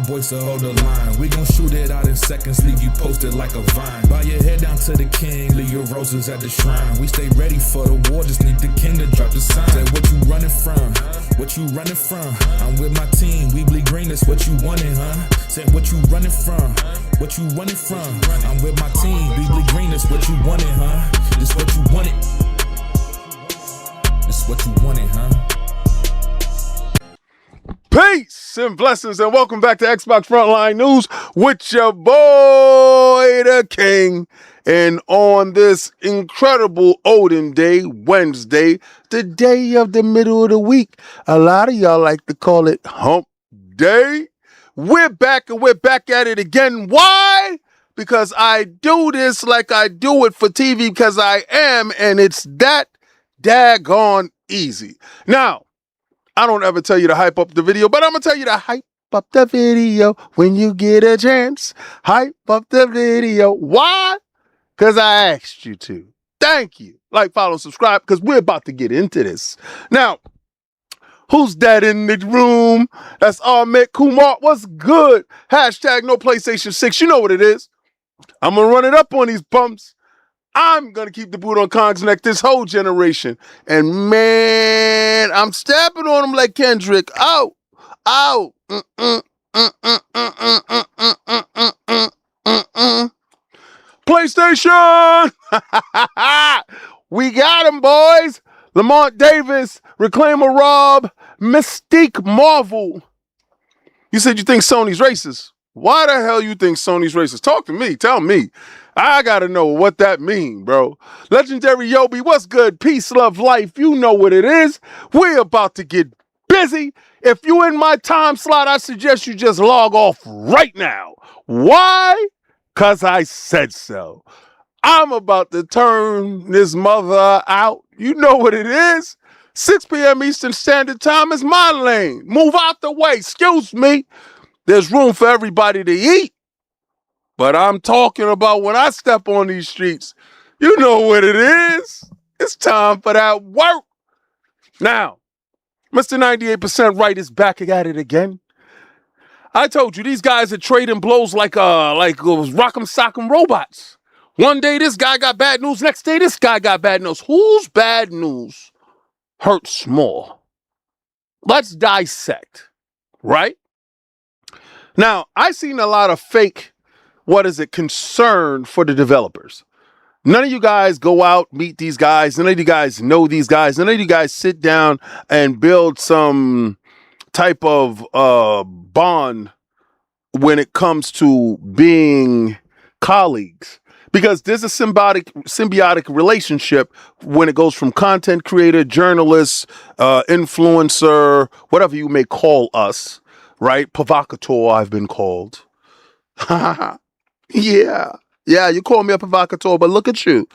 voice to hold the line. We gon' shoot it out in seconds, leave you posted like a vine. Bow your head down to the king, leave your roses at the shrine. We stay ready for the war, just need the king to drop the sign. Say what you running from, what you running from? I'm with my team, we bleed green, that's what you wanted, huh? Say what you running from, what you running from? I'm with my team, we bleed green, that's what you wanted, huh? This what you wanted. That's what you wanted, huh? Peace and blessings and welcome back to Xbox Frontline News with your boy, the King. And on this incredible olden day, Wednesday, the day of the middle of the week, a lot of y'all like to call it hump day. We're back and we're back at it again. Why? Because I do this like I do it for TV because I am, and it's that daggone easy. Now, I don't ever tell you to hype up the video, but I'm going to tell you to hype up the video when you get a chance. Hype up the video. Why? Because I asked you to. Thank you. Like, follow, subscribe, because we're about to get into this. Now, who's that in the room? That's Ahmed Kumar. What's good? Hashtag no PlayStation 6. You know what it is. I'm going to run it up on these bumps. I'm going to keep the boot on Kong's neck this whole generation. And man, I'm stepping on him like Kendrick. Oh, oh. PlayStation! We got him, boys. Lamont Davis, Reclaimer Rob, Mystique Marvel. You said you think Sony's racist. Why the hell you think Sony's racist? Talk to me. Tell me. I gotta know what that mean, bro. Legendary Yobi, what's good? Peace, love, life. You know what it is. We're about to get busy. If you in my time slot, I suggest you just log off right now. Why? Because I said so. I'm about to turn this mother out. You know what it is. 6 p.m. Eastern Standard Time is my lane. Move out the way. Excuse me. There's room for everybody to eat. But I'm talking about when I step on these streets, you know what it is. It's time for that work. Now, Mr. 98% right is back at it again. I told you, these guys are trading blows like rock'em sock'em robots. One day this guy got bad news, next day this guy got bad news. Whose bad news hurts more? Let's dissect, right? Now, I seen a lot of fake concern for the developers. None of you guys go out, meet these guys. None of you guys know these guys. None of you guys sit down and build some type of bond when it comes to being colleagues. Because there's a symbiotic relationship when it goes from content creator, journalist, influencer, whatever you may call us, right? Provocateur, I've been called. Yeah, you call me a provocateur, but look at you.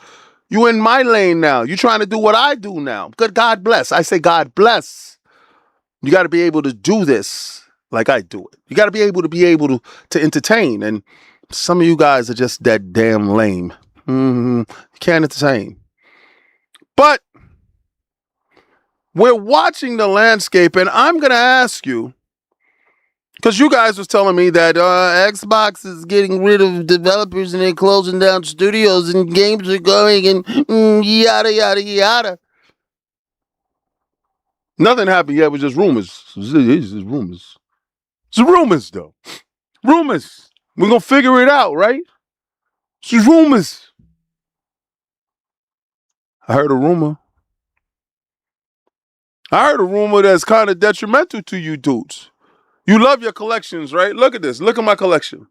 You in my lane now. You trying to do what I do now. Good God bless. I say God bless. You got to be able to do this like I do it. You got to be able to entertain. And some of you guys are just that damn lame. You can't entertain. But we're watching the landscape, and I'm going to ask you, because you guys was telling me that Xbox is getting rid of developers and they're closing down studios and games are going and yada, yada, yada. Nothing happened yet. It was just rumors. It's just rumors. It's rumors, though. Rumors. We're going to figure it out, right? It's just rumors. I heard a rumor. That's kind of detrimental to you dudes. You love your collections, right? Look at this. Look at my collection.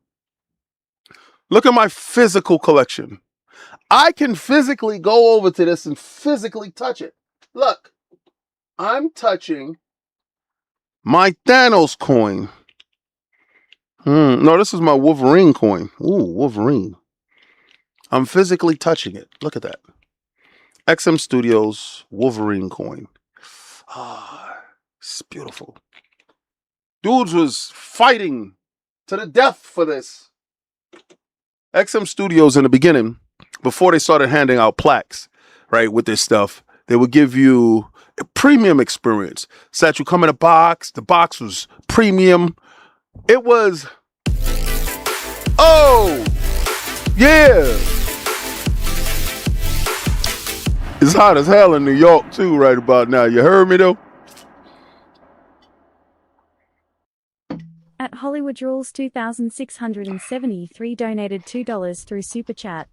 Look at my physical collection. I can physically go over to this and physically touch it. Look, I'm touching my Thanos coin. No, this is my Wolverine coin. Ooh, Wolverine. I'm physically touching it. Look at that. XM Studios Wolverine coin. It's beautiful. Dudes was fighting to the death for this. XM Studios in the beginning, before they started handing out plaques, right, with this stuff, they would give you a premium experience. So that you come in a box. The box was premium. It was, oh, yeah. It's hot as hell in New York, too, right about now. You heard me, though? At Hollywood Rules 2673 donated $2 through Super Chat.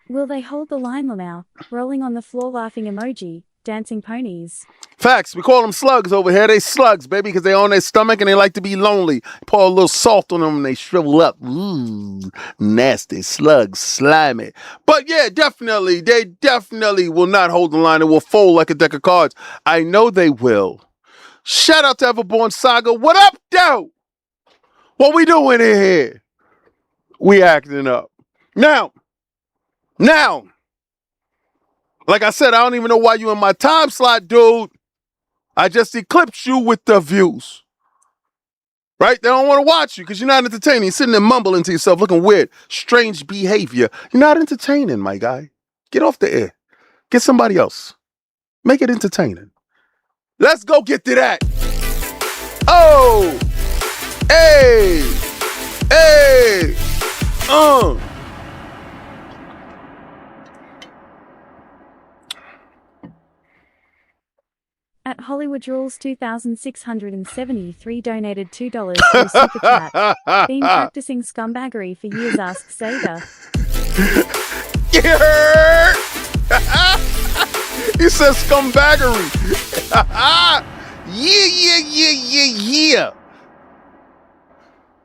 Will they hold the line now? Rolling on the floor laughing emoji, dancing ponies. Facts. We call them slugs over here. They slugs, baby, because they on their stomach and they like to be lonely. Pour a little salt on them and they shrivel up. Ooh, nasty slugs, slimy. But yeah, definitely, they definitely will not hold the line. It will fold like a deck of cards. I know they will. Shout out to Everborn Saga. What up, though? What we doing in here? We acting up. Now, like I said, I don't even know why you in my time slot, dude. I just eclipsed you with the views. Right? They don't want to watch you because you're not entertaining. You're sitting there mumbling to yourself, looking weird. Strange behavior. You're not entertaining, my guy. Get off the air. Get somebody else. Make it entertaining. Let's go get to that. Oh! Hey! Hey! At Hollywood Rules 2673 donated $2 through Super Chat. Been practicing scumbaggery for years, asks Sada. Yeah! He says scumbaggery. Yeah.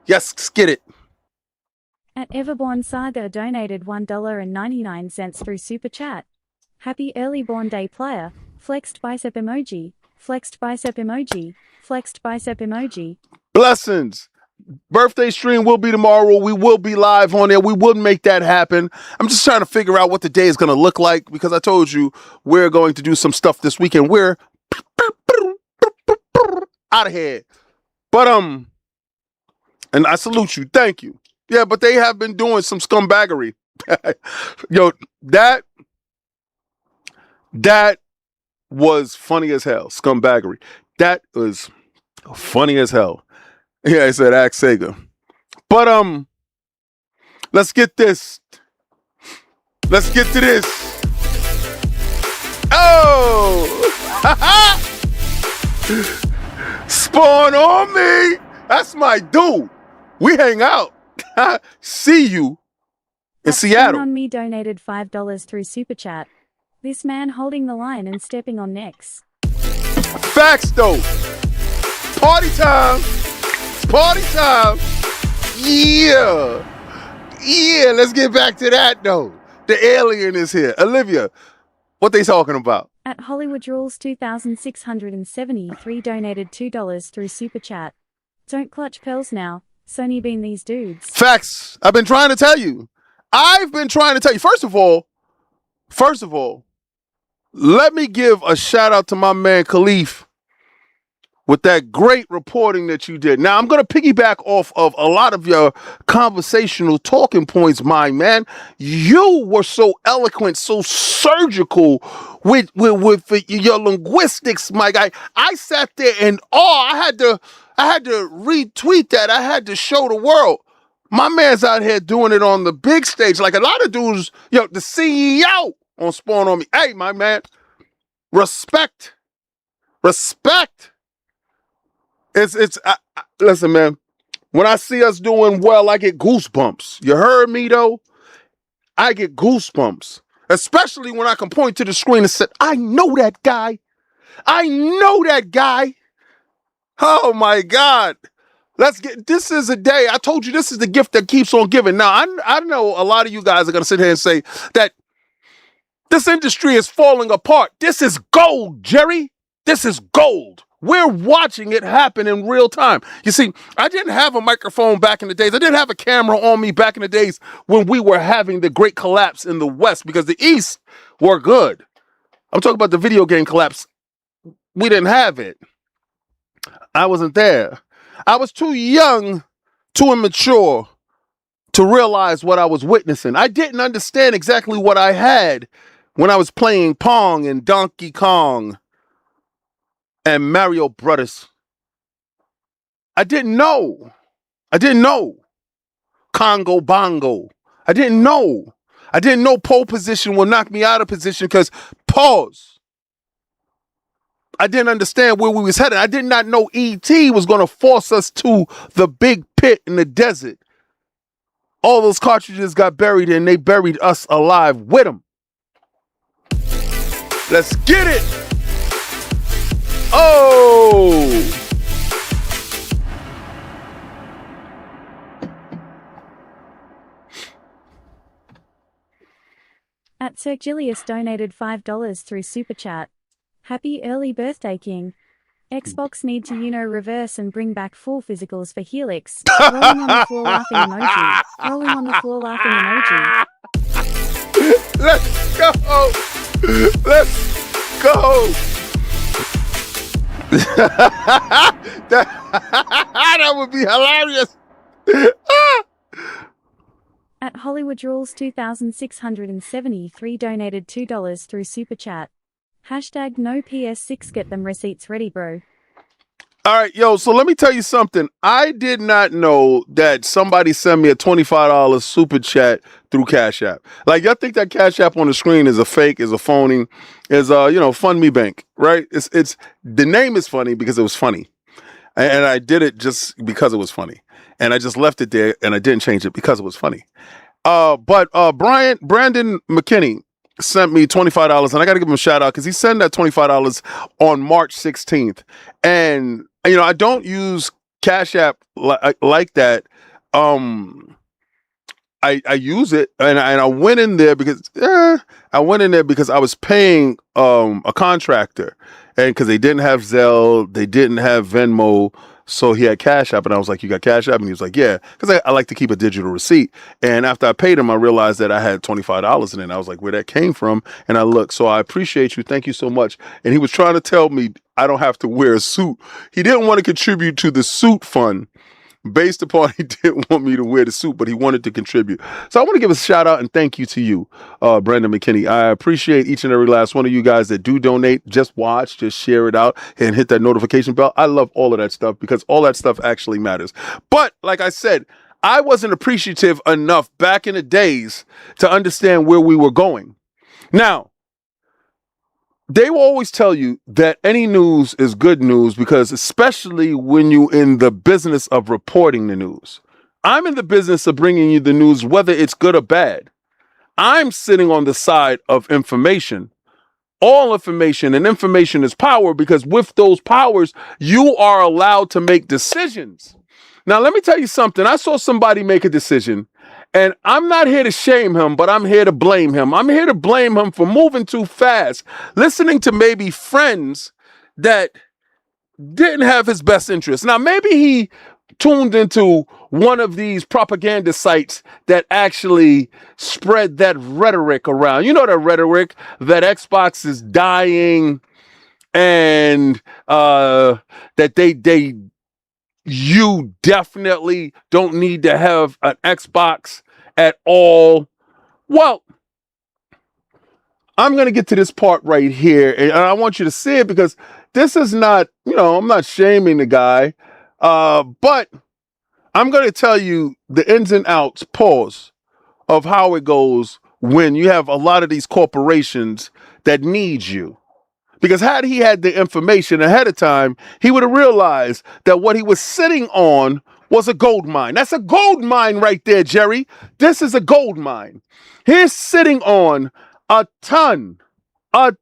Yes, get it. At Everborn Saga donated $1.99 through Super Chat. Happy early born day, player. Flexed bicep emoji. Flexed bicep emoji. Flexed bicep emoji. Blessings. Birthday stream will be tomorrow. We will be live on there. We will make that happen. I'm just trying to figure out what the day is going to look like because I told you we're going to do some stuff this weekend. We're out of here. But, and I salute you. Thank you. Yeah, but they have been doing some scumbaggery. Yo, that was funny as hell. Scumbaggery. That was funny as hell. Yeah, I said ask Sega. But let's get this. Let's get to this. Oh! Spawn on me. That's my dude. We hang out. See you in Seattle. Spawn on me donated $5 through Super Chat. This man holding the line and stepping on necks. Facts though. Party time. It's party time. Yeah. Yeah, let's get back to that though. The alien is here. Olivia, what they talking about? At Hollywood Rules 2673 donated $2 through Super Chat. Don't clutch pearls now. Sony been these dudes. Facts. I've been trying to tell you. First of all, let me give a shout out to my man Khalif with that great reporting that you did. Now, I'm going to piggyback off of a lot of your conversational talking points, my man. You were so eloquent, so surgical with your linguistics, my guy. I sat there in awe. I had to retweet that. I had to show the world. My man's out here doing it on the big stage. Like a lot of dudes, the CEO on Spawn on me. Hey, my man, respect. Listen, man, when I see us doing well, I get goosebumps. You heard me, though? I get goosebumps, especially when I can point to the screen and say, I know that guy. Oh, my God. This is a day. I told you this is the gift that keeps on giving. Now, I know a lot of you guys are going to sit here and say that this industry is falling apart. This is gold, Jerry. This is gold. We're watching it happen in real time. You see, I didn't have a microphone back in the days. I didn't have a camera on me back in the days when we were having the great collapse in the West because the East were good. I'm talking about the video game collapse. We didn't have it. I wasn't there. I was too young, too immature to realize what I was witnessing. I didn't understand exactly what I had when I was playing Pong and Donkey Kong and Mario Brothers. I didn't know. I didn't know. Congo bongo. I didn't know. I didn't know pole position will knock me out of position because pause. I didn't understand where we was headed. I did not know ET was going to force us to the big pit in the desert. All those cartridges got buried and they buried us alive with them. Let's get it. Oh. At Cirgilius donated $5 through Super Chat. Happy early birthday, King. Xbox need to reverse and bring back full physicals for Helix. Rolling on the floor laughing emoji. Rolling on the floor laughing emoji. Let's go. Let's go. that would be hilarious. At Hollywood Rules 2673 donated $2 through Super Chat. Hashtag no PS6 get them receipts ready, bro. All right, yo, so let me tell you something. I did not know that somebody sent me a $25 super chat through Cash App. Like, y'all think that Cash App on the screen is a fake, is a phony, is Fund Me Bank, right? It's the name is funny because it was funny. And I did it just because it was funny. And I just left it there and I didn't change it because it was funny. But Brandon McKinney sent me $25, and I got to give him a shout out because he sent that $25 on March 16th. And, I don't use Cash App like that. I use it, and I went in there because I was paying a contractor, and because they didn't have Zelle, they didn't have Venmo, so he had Cash App, and I was like, "You got Cash App?" And he was like, "Yeah," because I like to keep a digital receipt. And after I paid him, I realized that I had $25 in it. And I was like, "Where that came from?" And I looked. So I appreciate you. Thank you so much. And he was trying to tell me I don't have to wear a suit. He didn't want to contribute to the suit fund. Based upon he didn't want me to wear the suit, but he wanted to contribute. So I want to give a shout out and thank you to you, Brandon McKinney. I appreciate each and every last one of you guys that do donate. Just watch, just share it out, and hit that notification bell. I love all of that stuff because all that stuff actually matters. But like I said, I wasn't appreciative enough back in the days to understand where we were going. Now, they will always tell you that any news is good news because especially when you're in the business of reporting the news. I'm in the business of bringing you the news, whether it's good or bad. I'm sitting on the side of information. All information, and information is power because with those powers, you are allowed to make decisions. Now, let me tell you something. I saw somebody make a decision. And I'm not here to shame him, but I'm here to blame him. I'm here to blame him for moving too fast, listening to maybe friends that didn't have his best interest. Now, maybe he tuned into one of these propaganda sites that actually spread that rhetoric around. You know, that rhetoric that Xbox is dying and that you definitely don't need to have an Xbox at all. Well, I'm going to get to this part right here, and I want you to see it because this is not, I'm not shaming the guy, but I'm going to tell you the ins and outs, pause, of how it goes when you have a lot of these corporations that need you. Because had he had the information ahead of time, he would have realized that what he was sitting on was a gold mine. That's a gold mine right there, Jerry. This is a gold mine. He's sitting on a ton of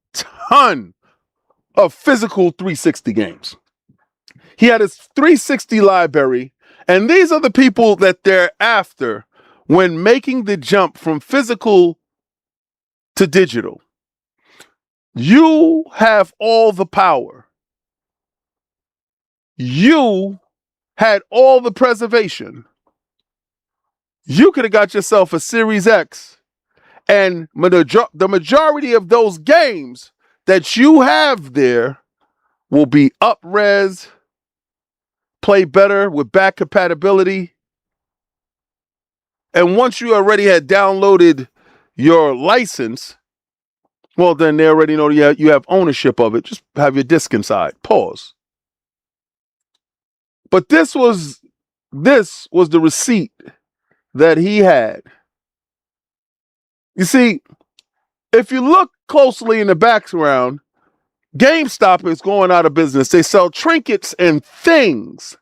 physical 360 games. He had his 360 library, and these are the people that they're after when making the jump from physical to digital. You have all the power. You had all the preservation. You could have got yourself a Series X. And the majority of those games that you have there will be up-res, play better with back compatibility. And once you already had downloaded your license, well, then they already know you have ownership of it. Just have your disc inside. Pause. But this was this was the receipt that he had. You see, if you look closely in the background, GameStop is going out of business. They sell trinkets and things.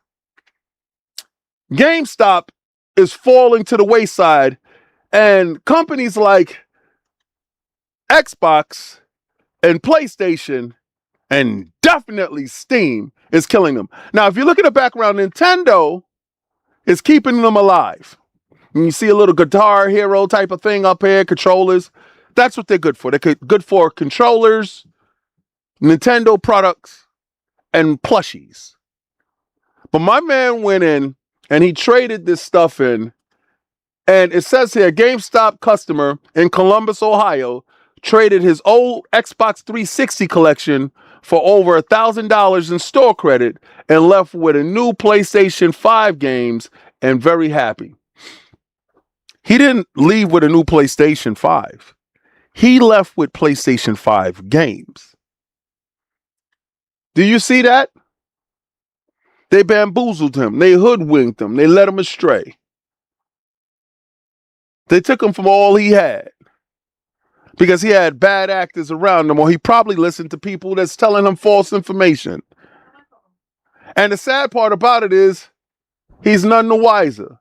GameStop is falling to the wayside, and companies like Xbox and PlayStation and definitely Steam is killing them. Now, if you look at the background, Nintendo is keeping them alive. And you see a little Guitar Hero type of thing up here, controllers. That's what they're good for. They're good for controllers, Nintendo products, and plushies. But my man went in and he traded this stuff in. And it says here, GameStop customer in Columbus, Ohio, traded his old Xbox 360 collection for over $1,000 in store credit and left with a new PlayStation 5 games and very happy. He didn't leave with a new PlayStation 5. He left with PlayStation 5 games. Do you see that? They bamboozled him. They hoodwinked him. They led him astray. They took him from all he had because he had bad actors around him, or he probably listened to people that's telling him false information. And the sad part about it is he's none the wiser.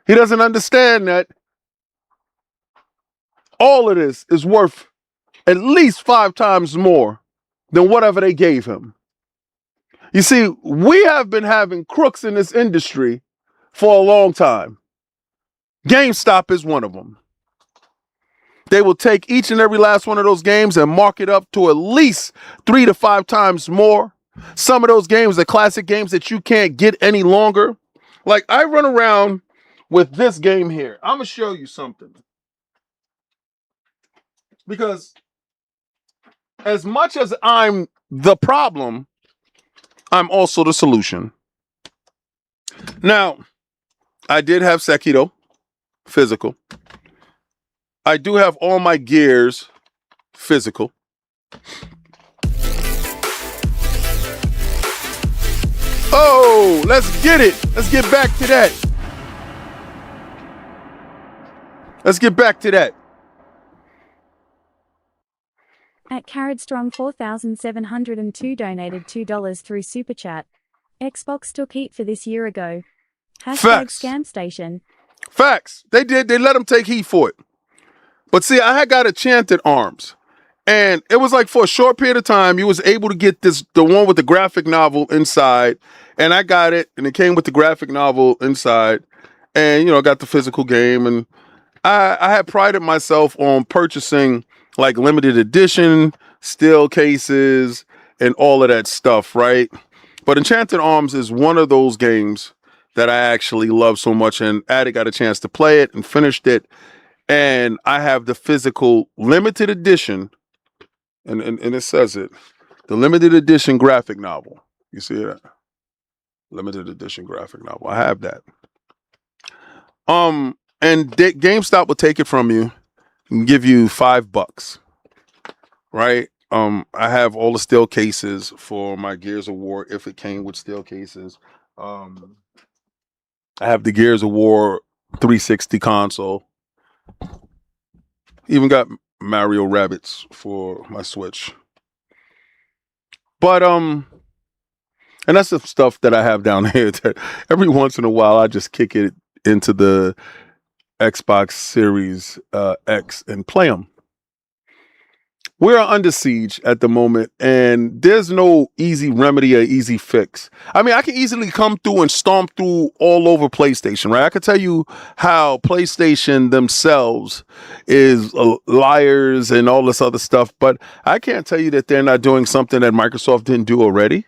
He doesn't understand that all of this is worth at least 5 times more than whatever they gave him. You see, we have been having crooks in this industry for a long time. GameStop is one of them. They will take each and every last one of those games and mark it up to at least 3 to 5 times more. Some of those games are classic games that you can't get any longer. Like, I run around with this game here. I'm going to show you something. Because as much as I'm the problem, I'm also the solution. Now, I did have Sekiro physical. I do have all my gears physical. Oh, let's get it. Let's get back to that. Let's get back to that. At CarrodStrong 4702 donated $2 through Super Chat. Xbox took heat for this year ago. Facts. #ScamStation. Facts. They did. They let them take heat for it. But see, I had got Enchanted Arms. And it was like for a short period of time, you was able to get the one with the graphic novel inside. And I got it, and it came with the graphic novel inside. And, I got the physical game. And I had prided myself on purchasing like limited edition, steel cases, and all of that stuff, right? But Enchanted Arms is one of those games that I actually love so much. And Addy got a chance to play it and finished it. And I have the physical limited edition, and it says it, the limited edition graphic novel. You see that? Limited edition graphic novel. I have that. And GameStop will take it from you and give you $5, right? I have all the steel cases for my Gears of War if it came with steel cases. I have the Gears of War 360 console. Even got Mario Rabbids for my Switch. But and that's the stuff that I have down here that every once in a while I just kick it into the Xbox Series X and play them. We're under siege at the moment, and there's no easy remedy or easy fix. I mean, I can easily come through and stomp through all over PlayStation, right? I could tell you how PlayStation themselves is liars and all this other stuff, but I can't tell you that they're not doing something that Microsoft didn't do already.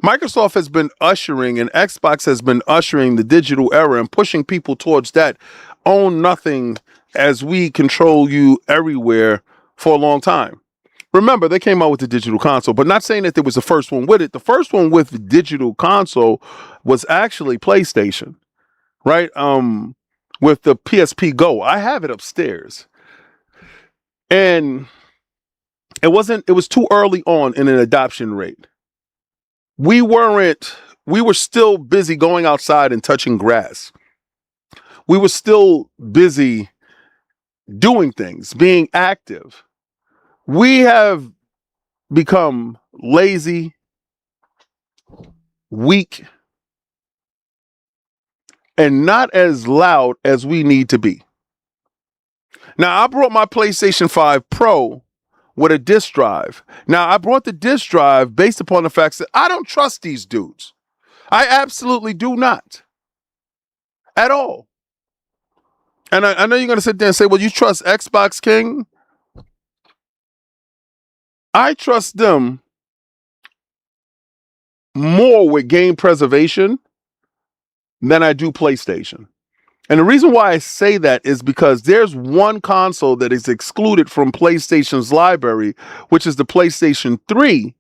Microsoft has been ushering, and Xbox has been ushering the digital era and pushing people towards that own nothing as we control you everywhere for a long time. Remember, they came out with the digital console, but not saying that there was the first one with it. The first one with the digital console was actually PlayStation, right? With the PSP Go. I have it upstairs. And it was too early on in an adoption rate. We weren't we were still busy going outside and touching grass. We were still busy doing things, being active. We have become lazy, weak, and not as loud as we need to be. Now, I brought my PlayStation 5 Pro with a disk drive. Now, I brought the disk drive based upon the fact that I don't trust these dudes. I absolutely do not. At all. And I know you're going to sit there and say, well, you trust Xbox King? I trust them more with game preservation than I do PlayStation. And the reason why I say that is because there's one console that is excluded from PlayStation's library, which is the PlayStation 3,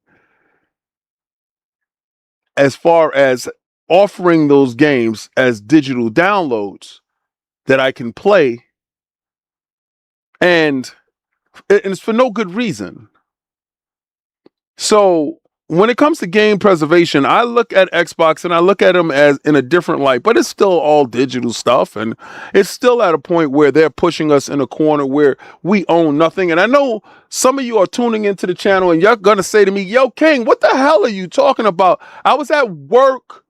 as far as offering those games as digital downloads that I can play. And it's for no good reason. So when it comes to game preservation, I look at Xbox and I look at them as in a different light, but it's still all digital stuff. And it's still at a point where they're pushing us in a corner where we own nothing. And I know some of you are tuning into the channel and you're going to say to me, yo, King, what the hell are you talking about? I was at work.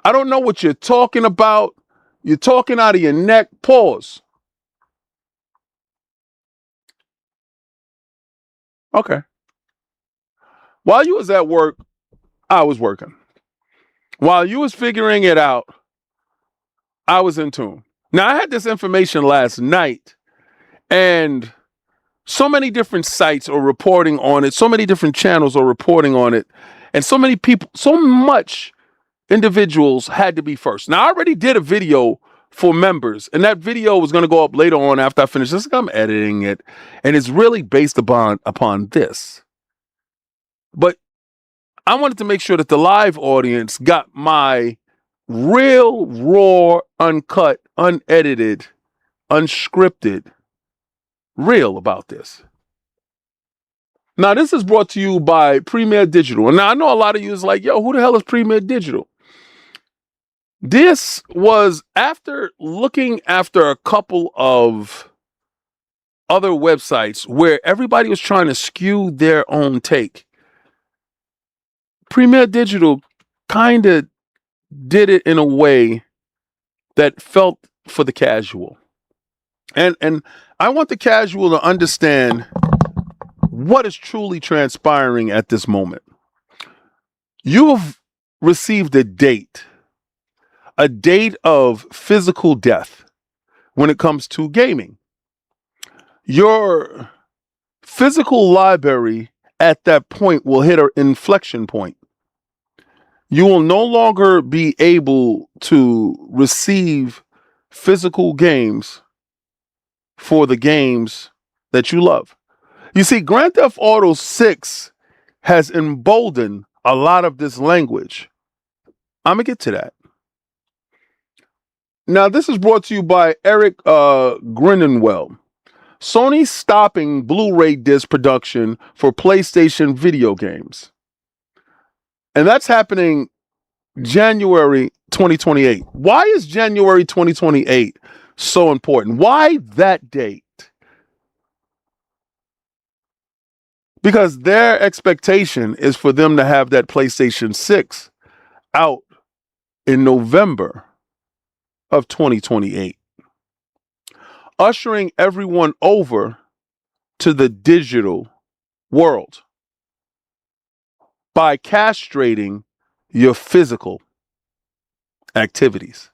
I don't know what you're talking about. You're talking out of your neck. Pause. Okay. While you was at work, I was working. While you was figuring it out, I was in tune. Now, I had this information last night, and so many different sites are reporting on it. So many different channels are reporting on it. And so many people, so much individuals had to be first. Now, I already did a video for members, and that video was going to go up later on after I finish this. I'm editing it, and it's really based upon this. But I wanted to make sure that the live audience got my real, raw, uncut, unedited, unscripted, real about this. Now, this is brought to you by Premier Digital. And now I know a lot of you is like, yo, who the hell is Premier Digital? This was after looking after a couple of other websites where everybody was trying to skew their own take. Premier Digital kind of did it in a way that felt for the casual. And I want the casual to understand what is truly transpiring at this moment. You have received a date of physical death when it comes to gaming. Your physical library at that point will hit an inflection point. You will no longer be able to receive physical games for the games that you love. You see, Grand Theft Auto 6 has emboldened a lot of this language. I'm going to get to that. Now, this is brought to you by Eric Grindenwell. Sony stopping Blu-ray disc production for PlayStation video games. And that's happening January 2028. Why is January 2028 so important? Why that date? Because their expectation is for them to have that PlayStation 6 out in November of 2028. Ushering everyone over to the digital world by castrating your physical activities.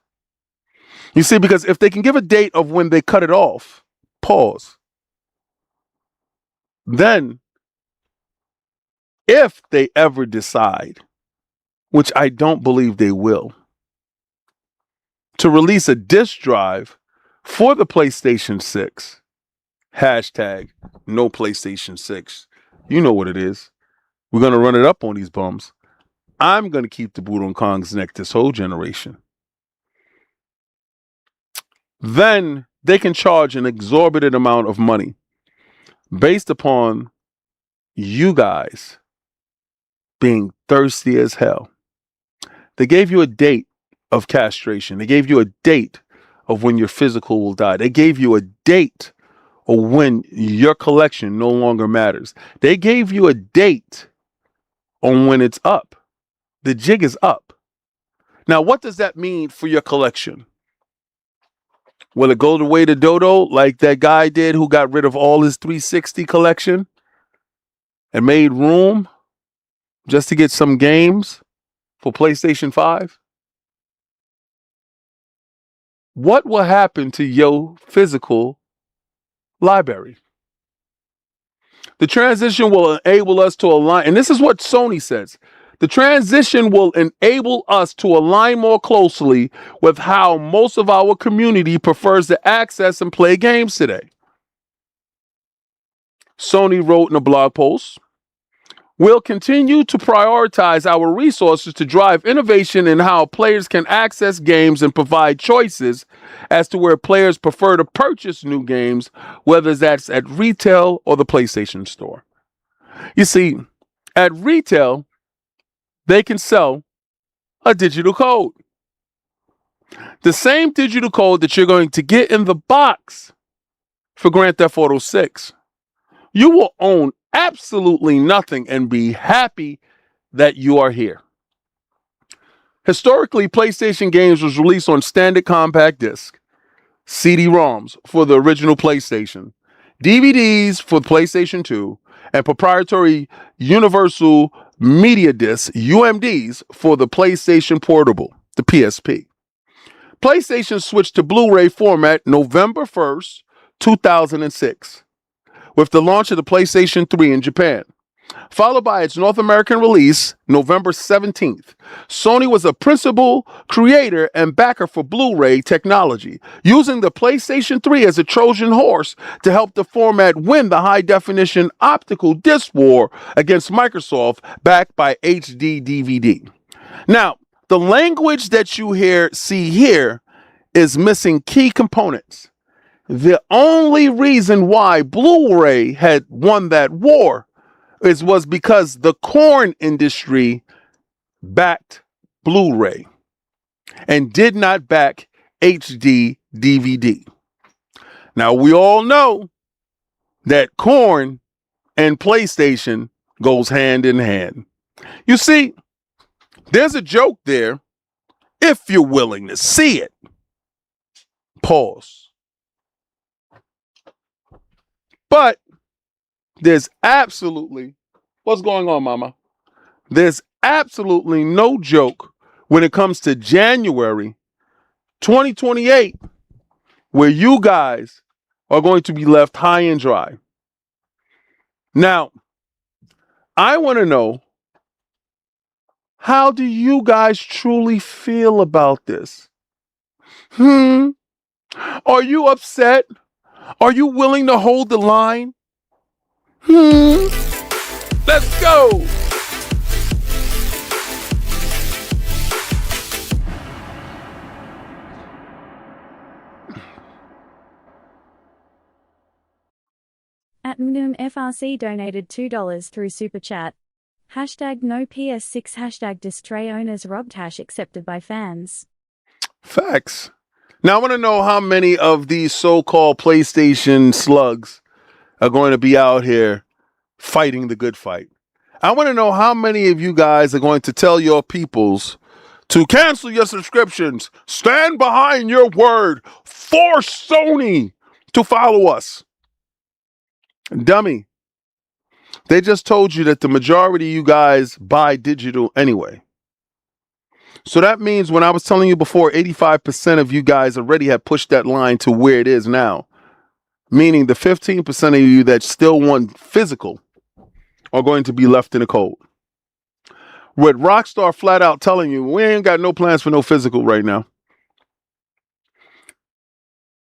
You see, because if they can give a date of when they cut it off, pause, then if they ever decide, which I don't believe they will, to release a disk drive for the PlayStation 6, hashtag no PlayStation 6, you know what it is. We're going to run it up on these bums. I'm going to keep the boot on Kong's neck this whole generation. Then they can charge an exorbitant amount of money based upon you guys being thirsty as hell. They gave you a date of castration. They gave you a date of when your physical will die. They gave you a date of when your collection no longer matters. They gave you a date on when it's up. The jig is up. Now, what does that mean for your collection? Will it go the way to Dodo like that guy did who got rid of all his 360 collection and made room just to get some games for PlayStation 5? What will happen to your physical library? The transition will enable us to align, and this is what Sony says. The transition will enable us to align more closely with how most of our community prefers to access and play games today. Sony wrote in a blog post, "We'll continue to prioritize our resources to drive innovation in how players can access games and provide choices as to where players prefer to purchase new games, whether that's at retail or the PlayStation Store." You see, at retail, they can sell a digital code. The same digital code that you're going to get in the box for Grand Theft Auto 6. You will own absolutely nothing and be happy that you are here. Historically, PlayStation games was released on standard compact disc, CD-ROMs for the original PlayStation, DVDs for PlayStation 2, and proprietary Universal Media Discs, UMDs, for the PlayStation Portable, the PSP. PlayStation switched to Blu-ray format November 1st, 2006, with the launch of the PlayStation 3 in Japan, followed by its North American release November 17th. Sony was a principal creator and backer for Blu-ray technology, using the PlayStation 3 as a Trojan horse to help the format win the high-definition optical disc war against Microsoft, backed by HD DVD. Now, the language that you see here is missing key components. The only reason why Blu-ray had won that war was because the corn industry backed Blu-ray and did not back HD DVD. Now, we all know that corn and PlayStation goes hand in hand. You see, there's a joke there if you're willing to see it. Pause. But there's absolutely, what's going on, mama? There's absolutely no joke when it comes to January 2028, where you guys are going to be left high and dry. Now, I want to know, how do you guys truly feel about this? Are you upset? Are you willing to hold the line? Let's go. At Mnum FRC donated $2 through Super Chat. Hashtag no PS6 hashtag disc tray owners robbed hash accepted by fans. Facts. Now I want to know how many of these so-called PlayStation slugs are going to be out here fighting the good fight. I want to know how many of you guys are going to tell your peoples to cancel your subscriptions, stand behind your word, force Sony to follow us. Dummy. They just told you that the majority of you guys buy digital anyway. So that means when I was telling you before, 85% of you guys already have pushed that line to where it is now. Meaning the 15% of you that still want physical are going to be left in the cold. With Rockstar flat out telling you, we ain't got no plans for no physical right now.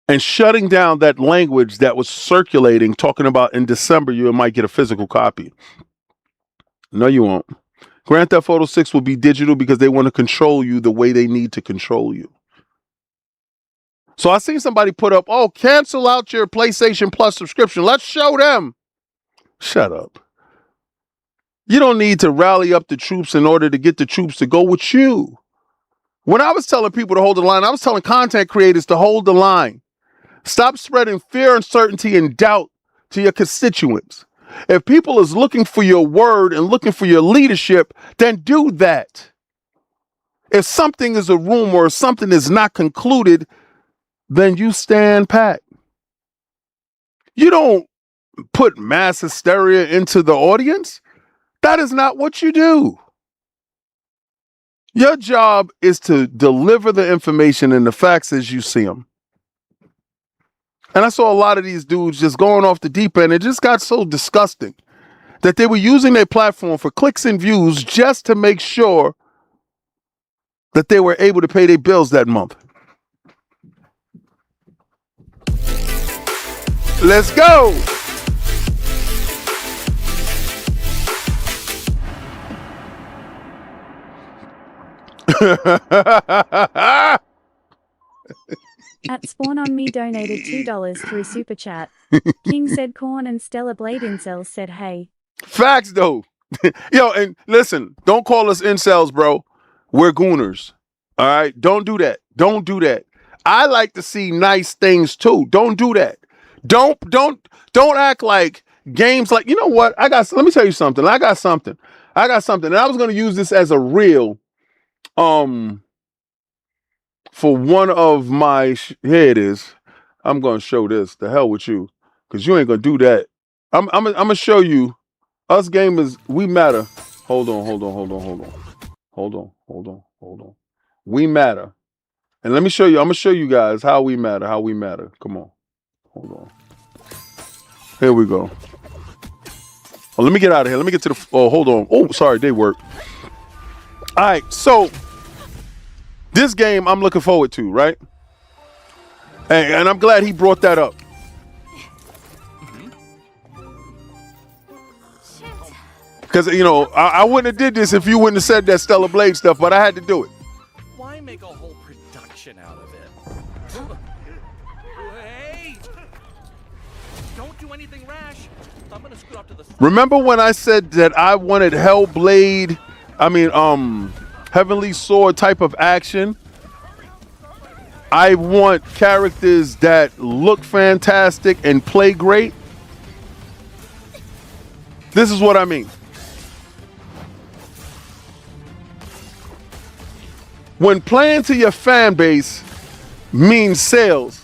And shutting down that language that was circulating, talking about in December you might get a physical copy. No, you won't. Grand Theft Auto 6 will be digital because they want to control you the way they need to control you. So I seen somebody put up, oh, cancel out your PlayStation Plus subscription. Let's show them. Shut up. You don't need to rally up the troops in order to get the troops to go with you. When I was telling people to hold the line, I was telling content creators to hold the line. Stop spreading fear, uncertainty, and doubt to your constituents. If people is looking for your word and looking for your leadership, then do that. If something is a rumor or something is not concluded, then you stand pat. You don't put mass hysteria into the audience. That is not what you do. Your job is to deliver the information and the facts as you see them. And I saw a lot of these dudes just going off the deep end. It just got so disgusting that they were using their platform for clicks and views just to make sure that they were able to pay their bills that month. Let's go. At Spawn on Me donated $2 through Super Chat. King said corn and Stellar Blade incels said hey. Facts though. Yo, and listen, don't call us incels, bro. We're gooners. All right? Don't do that. Don't do that. I like to see nice things too. Don't do that. Don't act like games like, you know what? Let me tell you something. I got something. And I was going to use this as a reel for one of my here it is. I'm going to show this. The hell with you, cuz you ain't going to do that. I'm going to show you us gamers, we matter. Hold on. We matter. And let me show you. I'm going to show you guys how we matter. Come on. Hold on. Here we go. Oh, let me get out of here. Let me get to the hold on. Oh, sorry, they work. All right. So this game I'm looking forward to, right? And I'm glad he brought that up. Because, you know, I wouldn't have did this if you wouldn't have said that Stellar Blade stuff, but I had to do it. Why make a whole production out of it? Hey! Don't do anything rash. I'm gonna scoot off to the side. Remember when I said that I wanted Heavenly Sword type of action? I want characters that look fantastic and play great. This is what I mean. When playing to your fan base means sales,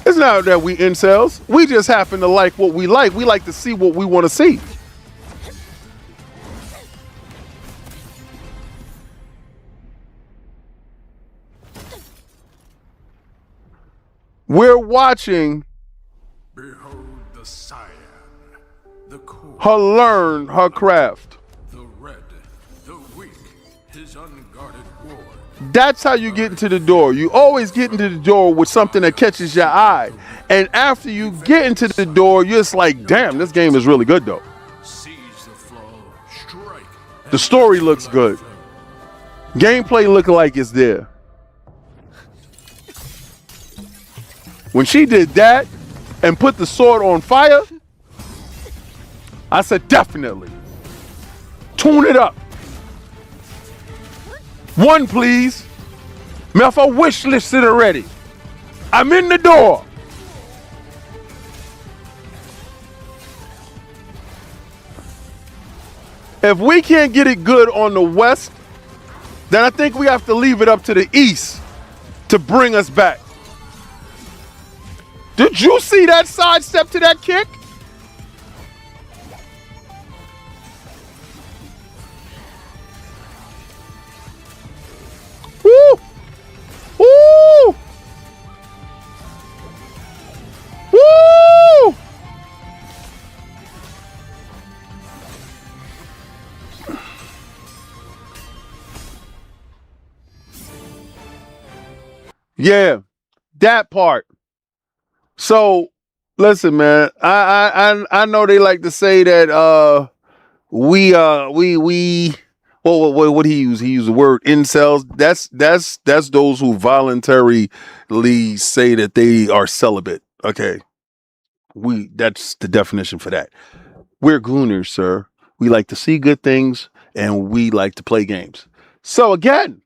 it's not that we incels. We just happen to like what we like. We like to see what we want to see. We're watching Behold the cyan, the cool, her learn her craft. the red, the weak, his unguarded ward. That's how you get into the door. You always get into the door with something that catches your eye. And after you get into the door, you're just like, damn, this game is really good though. Seize the flow, strike. The story looks good. Gameplay look like it's there. When she did that and put the sword on fire, I said, definitely. Tune it up. One, please. Me have a wish listed already. I'm in the door. If we can't get it good on the West, then I think we have to leave it up to the East to bring us back. Did you see that sidestep to that kick? Woo! Woo! Woo! Yeah, that part. So, listen, man. I know they like to say that what he use? He used the word incels. That's those who voluntarily say that they are celibate. Okay. That's the definition for that. We're gooners, sir. We like to see good things and we like to play games. So again,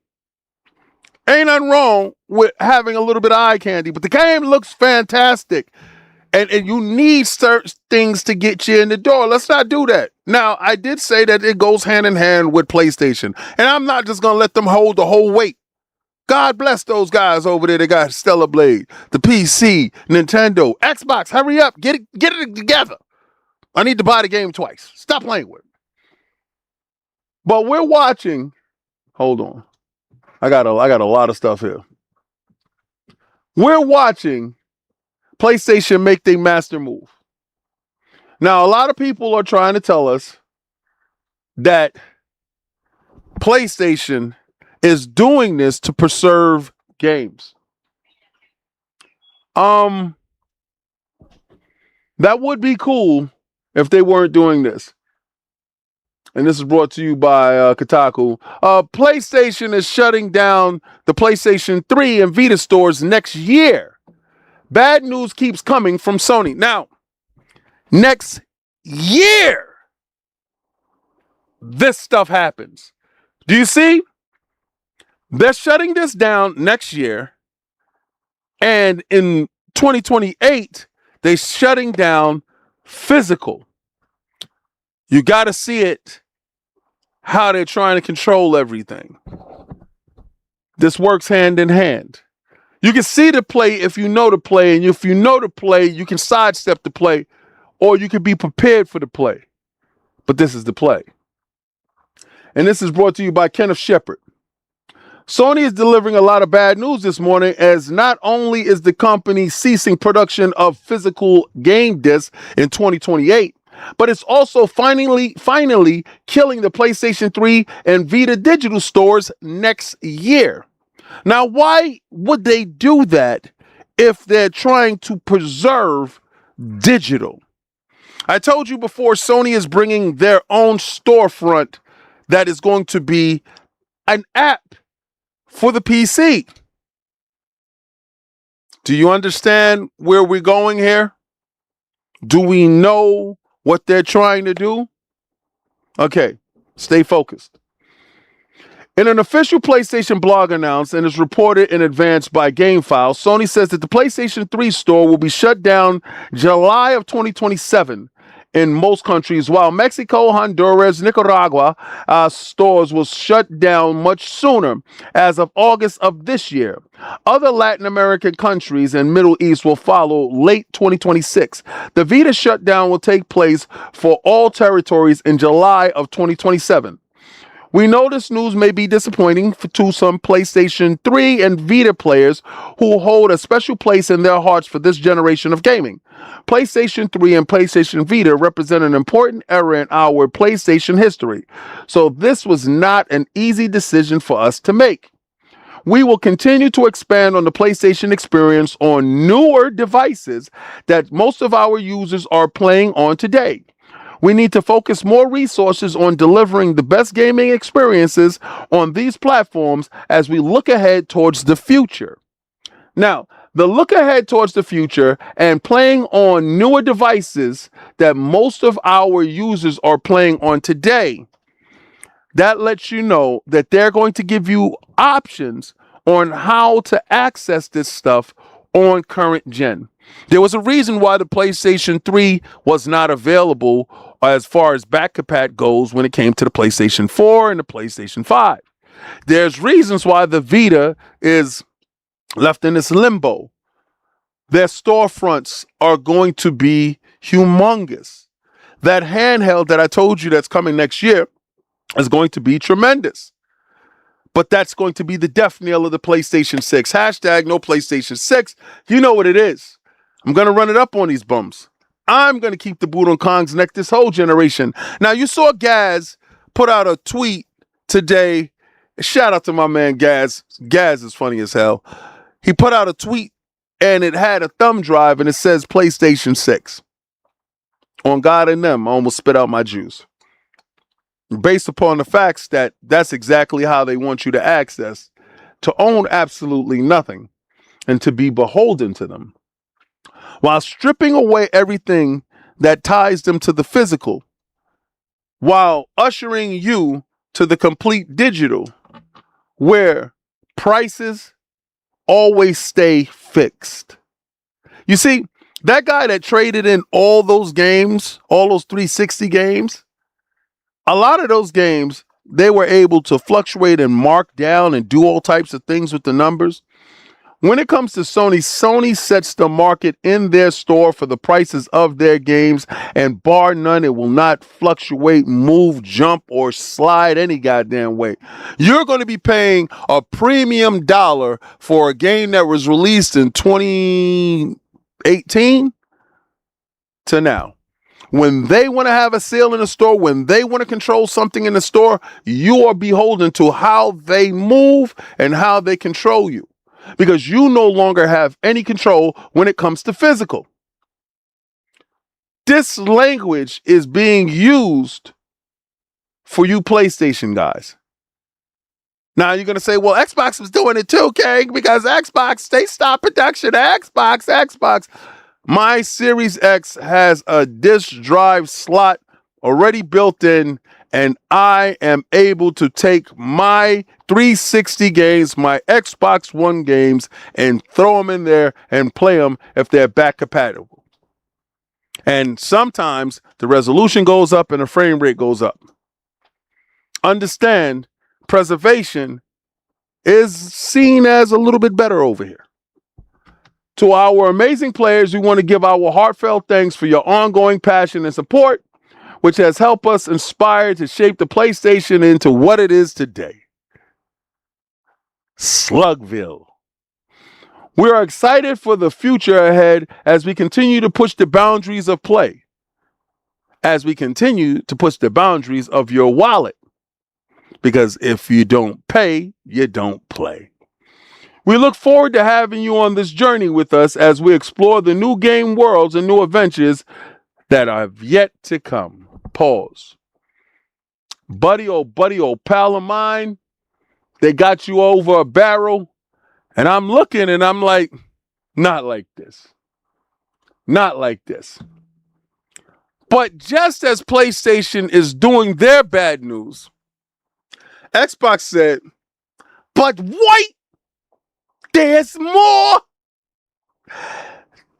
Ain't nothing wrong with having a little bit of eye candy, but the game looks fantastic. And you need certain things to get you in the door. Let's not do that. Now, I did say that it goes hand in hand with PlayStation. And I'm not just going to let them hold the whole weight. God bless those guys over there that got Stellar Blade, the PC, Nintendo, Xbox. Hurry up. Get it together. I need to buy the game twice. Stop playing with it. But we're watching. Hold on. I got a lot of stuff here. We're watching PlayStation make their master move. Now, a lot of people are trying to tell us that PlayStation is doing this to preserve games. That would be cool if they weren't doing this. And this is brought to you by Kotaku. PlayStation is shutting down the PlayStation 3 and Vita stores next year. Bad news keeps coming from Sony. Now, next year, this stuff happens. Do you see? They're shutting this down next year. And in 2028, they're shutting down physical. You got to see it, how they're trying to control everything. This works hand in hand. You can see the play if you know the play, and if you know the play, you can sidestep the play, or you can be prepared for the play. But this is the play. And this is brought to you by Kenneth Shepard. Sony is delivering a lot of bad news this morning, as not only is the company ceasing production of physical game discs in 2028, but it's also finally killing the PlayStation 3 and Vita digital stores next year. Now, why would they do that if they're trying to preserve digital? I told you before, Sony is bringing their own storefront that is going to be an app for the PC. Do you understand where we're going here? Do we know what they're trying to do? Okay, stay focused. In an official PlayStation blog announced and is reported in advance by GameFile, Sony says that the PlayStation 3 store will be shut down July of 2027 in most countries, while Mexico, Honduras, Nicaragua stores will shut down much sooner, as of August of this year. Other Latin American countries and Middle East will follow late 2026. The Vita shutdown will take place for all territories in July of 2027. We know this news may be disappointing to some PlayStation 3 and Vita players who hold a special place in their hearts for this generation of gaming. PlayStation 3 and PlayStation Vita represent an important era in our PlayStation history, so this was not an easy decision for us to make. We will continue to expand on the PlayStation experience on newer devices that most of our users are playing on today. We need to focus more resources on delivering the best gaming experiences on these platforms as we look ahead towards the future. Now, the look ahead towards the future and playing on newer devices that most of our users are playing on today, that lets you know that they're going to give you options on how to access this stuff on current gen. There was a reason why the PlayStation 3 was not available as far as back compat goes when it came to the PlayStation 4 and the PlayStation 5. There's reasons why the Vita is left in this limbo. Their storefronts are going to be humongous. That handheld that I told you that's coming next year is going to be tremendous. But that's going to be the death knell of the PlayStation 6. Hashtag no PlayStation 6. You know what it is. I'm going to run it up on these bums. I'm going to keep the boot on Kong's neck this whole generation. Now, you saw Gaz put out a tweet today. Shout out to my man Gaz. Gaz is funny as hell. He put out a tweet and it had a thumb drive and it says PlayStation 6. On God and them, I almost spit out my juice. Based upon the facts that that's exactly how they want you to access, to own absolutely nothing and to be beholden to them, while stripping away everything that ties them to the physical, while ushering you to the complete digital, where prices always stay fixed. You see, that guy that traded in all those games, all those 360 games, a lot of those games, they were able to fluctuate and mark down and do all types of things with the numbers. When it comes to Sony, Sony sets the market in their store for the prices of their games, and bar none, it will not fluctuate, move, jump, or slide any goddamn way. You're going to be paying a premium dollar for a game that was released in 2018 to now. When they want to have a sale in the store, when they want to control something in the store, you are beholden to how they move and how they control you, because you no longer have any control when it comes to physical. This language is being used for you PlayStation guys. Now you're going to say, well, Xbox was doing it too, King, because Xbox, they stopped production. Xbox. My Series X has a disk drive slot already built in, and I am able to take my 360 games, my Xbox One games, and throw them in there and play them if they're back compatible. And sometimes the resolution goes up and the frame rate goes up. Understand, preservation is seen as a little bit better over here. To our amazing players, we want to give our heartfelt thanks for your ongoing passion and support, which has helped us inspire to shape the PlayStation into what it is today. Slugville. We are excited for the future ahead as we continue to push the boundaries of play, as we continue to push the boundaries of your wallet, because if you don't pay, you don't play. We look forward to having you on this journey with us as we explore the new game worlds and new adventures that have yet to come. Pause. Buddy, old pal of mine, they got you over a barrel, and I'm looking and I'm like, not like this. Not like this. But just as PlayStation is doing their bad news, Xbox said, but wait! There's more.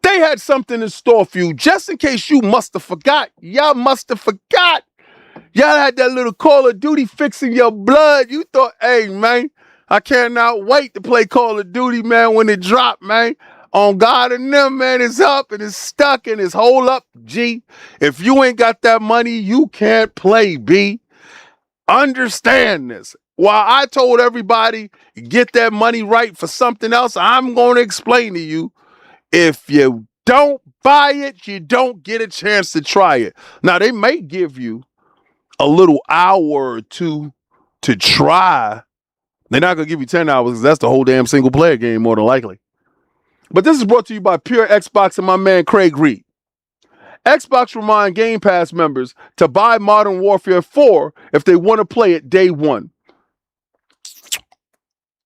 They had something in store for you, just in case you must have forgot. Y'all must have forgot. Y'all had that little Call of Duty fixing your blood. You thought, hey, man, I cannot wait to play Call of Duty, man, when it dropped, man. On God and them, man, it's up and it's stuck and it's hold up, G. If you ain't got that money, you can't play, B. Understand this. While I told everybody, get that money right for something else, I'm going to explain to you, if you don't buy it, you don't get a chance to try it. Now, they may give you a little hour or two to try. They're not going to give you 10 hours because that's the whole damn single player game, more than likely. But this is brought to you by Pure Xbox and my man Craig Reed. Xbox remind Game Pass members to buy Modern Warfare 4 if they want to play it day one.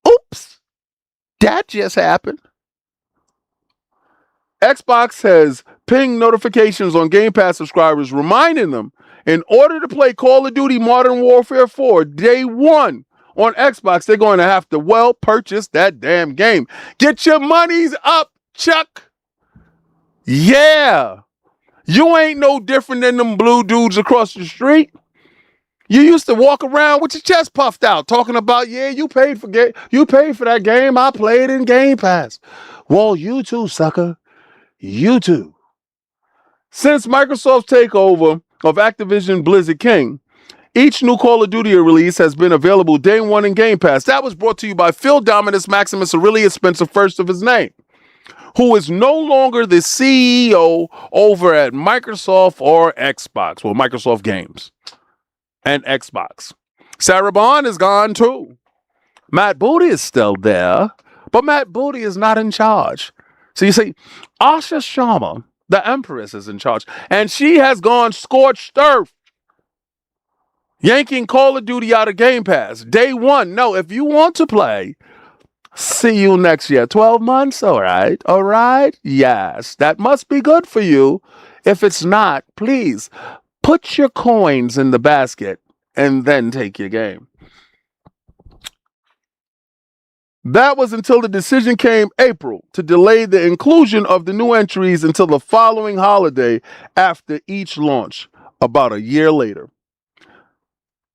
Oops, that just happened. Xbox has pinged notifications on Game Pass subscribers reminding them in order to play Call of Duty Modern Warfare 4 day one on Xbox, they're going to have to, purchase that damn game. Get your monies up, Chuck. Yeah. You ain't no different than them blue dudes across the street. You used to walk around with your chest puffed out, talking about, you paid for that game. I played in Game Pass. Well, you too, sucker. You too. Since Microsoft's takeover of Activision Blizzard King, each new Call of Duty release has been available day one in Game Pass. That was brought to you by Phil Dominus Maximus Aurelius Spencer, first of his name, who is no longer the CEO over at Microsoft or Xbox. Well, Microsoft Games and Xbox. Sarah Bond is gone too. Matt Booty is still there, but Matt Booty is not in charge. So you see, Asha Sharma, the Empress, is in charge, and she has gone scorched earth, yanking Call of Duty out of Game Pass. Day one. No, if you want to play, see you next year. 12 months? All right. Yes, that must be good for you. If it's not, please put your coins in the basket and then take your game. That was until the decision came April to delay the inclusion of the new entries until the following holiday after each launch, about a year later.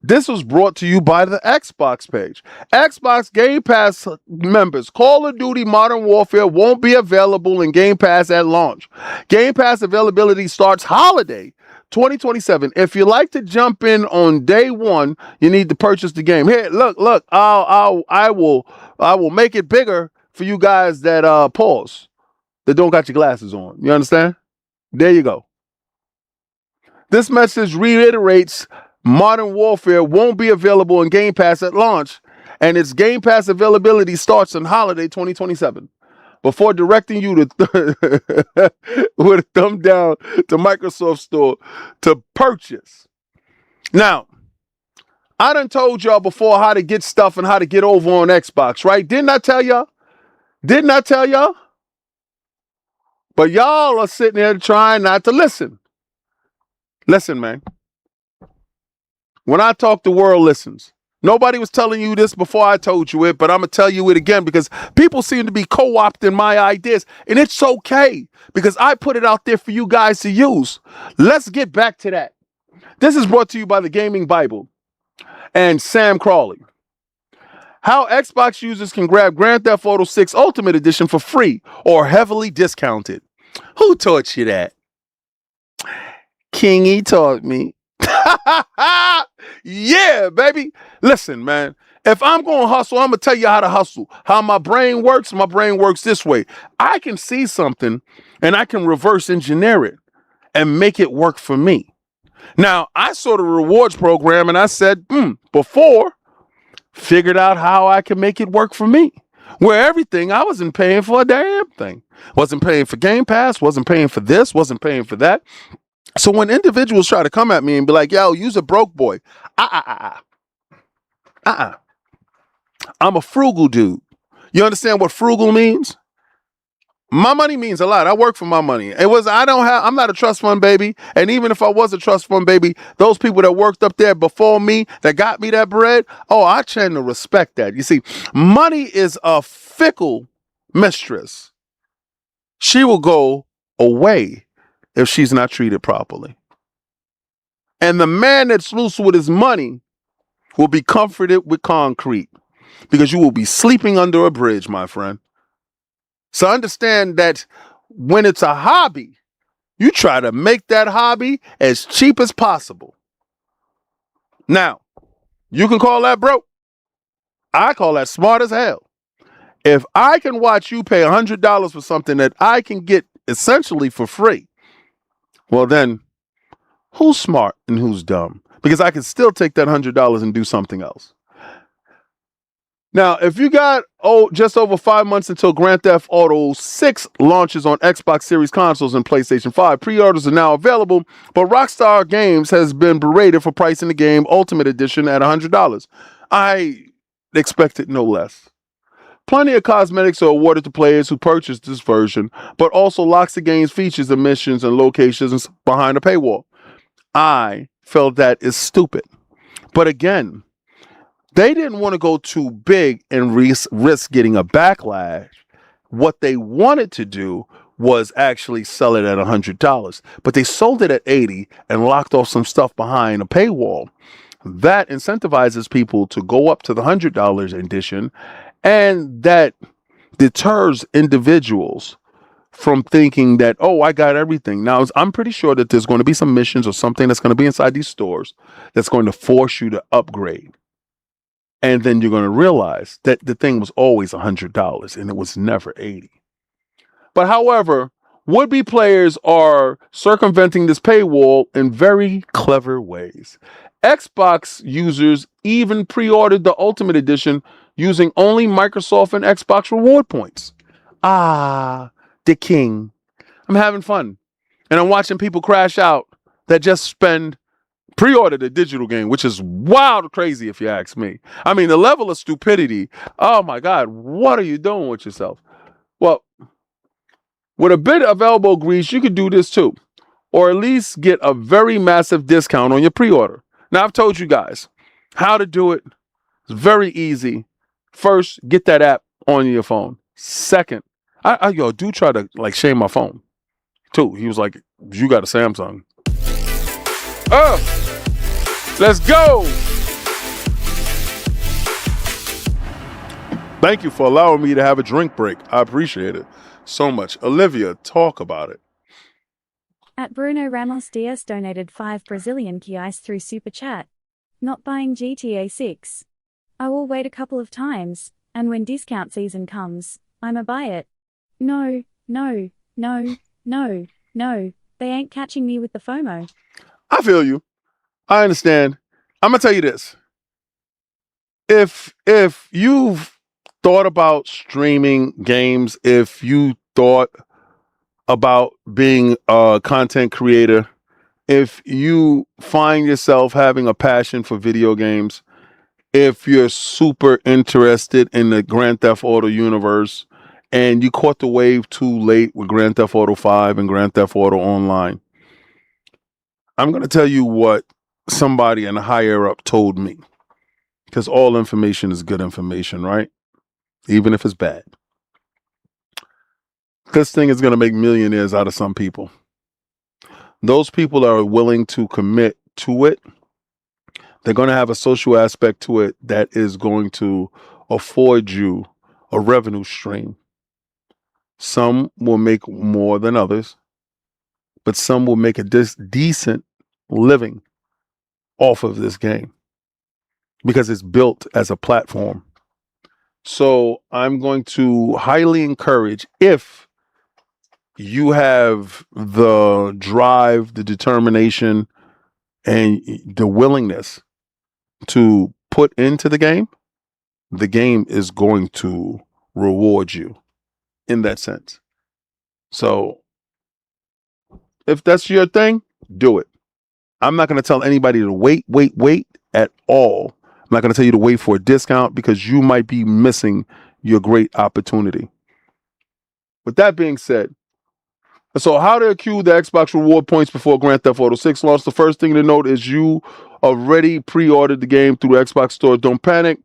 This was brought to you by the Xbox page. Xbox Game Pass members, Call of Duty Modern Warfare won't be available in Game Pass at launch. Game Pass availability starts holiday 2027. If you like to jump in on day one, you need to purchase the game. Here, look, I will make it bigger for you guys that pause, that don't got your glasses on. You understand? There you go. This message reiterates Modern Warfare won't be available in Game Pass at launch, and its Game Pass availability starts on holiday 2027. Before directing you to with a thumb down to Microsoft Store to purchase. Now, I done told y'all before how to get stuff and how to get over on Xbox, right? Didn't I tell y'all? But y'all are sitting there trying not to listen. Listen, man. When I talk, the world listens. Nobody was telling you this before I told you it, but I'm going to tell you it again because people seem to be co-opting my ideas, and it's okay because I put it out there for you guys to use. Let's get back to that. This is brought to you by the Gaming Bible and Sam Crawley. How Xbox users can grab Grand Theft Auto 6 Ultimate Edition for free or heavily discounted. Who taught you that? Kingy taught me. Yeah, baby. Listen, man. If I'm going to hustle, I'm going to tell you how to hustle. How my brain works this way. I can see something and I can reverse engineer it and make it work for me. Now, I saw the rewards program and I said, before, figured out how I can make it work for me. Where everything, I wasn't paying for a damn thing. Wasn't paying for Game Pass, wasn't paying for this, wasn't paying for that. So when individuals try to come at me and be like, yo, use a broke boy. I'm a frugal dude. You understand what frugal means? My money means a lot. I work for my money. I'm not a trust fund baby. And even if I was a trust fund baby, those people that worked up there before me that got me that bread, I tend to respect that. You see, money is a fickle mistress. She will go away if she's not treated properly. And the man that's loose with his money will be comforted with concrete because you will be sleeping under a bridge, my friend. So understand that when it's a hobby, you try to make that hobby as cheap as possible. Now, you can call that broke. I call that smart as hell. If I can watch you pay $100 for something that I can get essentially for free, well then, who's smart and who's dumb? Because I can still take that $100 and do something else. Now, if you got just over 5 months until Grand Theft Auto 6 launches on Xbox Series consoles and PlayStation 5, pre-orders are now available, but Rockstar Games has been berated for pricing the game Ultimate Edition at $100. I expected no less. Plenty of cosmetics are awarded to players who purchase this version, but also locks the game's features and missions and locations behind a paywall. I felt that is stupid. But again, they didn't want to go too big and risk getting a backlash. What they wanted to do was actually sell it at $100, but they sold it at $80 and locked off some stuff behind a paywall. That incentivizes people to go up to the $100 edition, and that deters individuals from thinking that, I got everything. Now, I'm pretty sure that there's going to be some missions or something that's going to be inside these stores that's going to force you to upgrade. And then you're going to realize that the thing was always $100 and it was never $80. But however, would-be players are circumventing this paywall in very clever ways. Xbox users even pre-ordered the Ultimate Edition using only Microsoft and Xbox reward points. The king. I'm having fun. And I'm watching people crash out that just pre-ordered a digital game, which is wild crazy if you ask me. I mean, the level of stupidity. Oh my God, what are you doing with yourself? Well, with a bit of elbow grease, you could do this too. Or at least get a very massive discount on your pre-order. Now, I've told you guys how to do it. It's very easy. First, get that app on your phone. Second, yo, dude tried to like shame my phone too. He was like, "You got a Samsung." Let's go. Thank you for allowing me to have a drink break. I appreciate it so much. Olivia, talk about it. At Bruno Ramos Diaz donated 5 Brazilian reais through Super Chat. Not buying GTA 6. I will wait a couple of times, and when discount season comes, I'ma buy it. No, no, no, no, no, they ain't catching me with the FOMO. I feel you. I understand. I'm gonna tell you this. If you've thought about streaming games, if you thought about being a content creator, if you find yourself having a passion for video games, if you're super interested in the Grand Theft Auto universe and you caught the wave too late with Grand Theft Auto 5 and Grand Theft Auto Online, I'm going to tell you what somebody in the higher up told me, because all information is good information, right? Even if it's bad. This thing is going to make millionaires out of some people. Those people are willing to commit to it. They're going to have a social aspect to it that is going to afford you a revenue stream. Some will make more than others, but some will make a decent living off of this game because it's built as a platform. So I'm going to highly encourage, if you have the drive, the determination, and the willingness to put into the game is going to reward you in that sense. So if that's your thing, do it. I'm not going to tell anybody to wait at all. I'm not going to tell you to wait for a discount because you might be missing your great opportunity. With that being said, so how to accrue the Xbox reward points before Grand Theft Auto 6 launch. The first thing to note is you already pre-ordered the game through the Xbox store. Don't panic.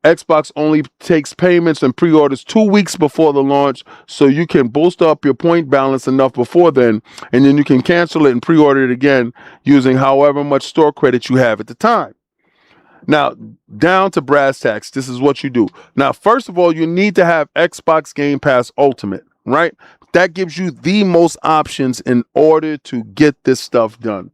Xbox only takes payments and pre-orders 2 weeks before the launch, so you can bolster up your point balance enough before then, and then you can cancel it and pre-order it again using however much store credit you have at the time. Now, down to brass tacks, this is what you do. Now, first of all, you need to have Xbox Game Pass Ultimate, right? That gives you the most options in order to get this stuff done.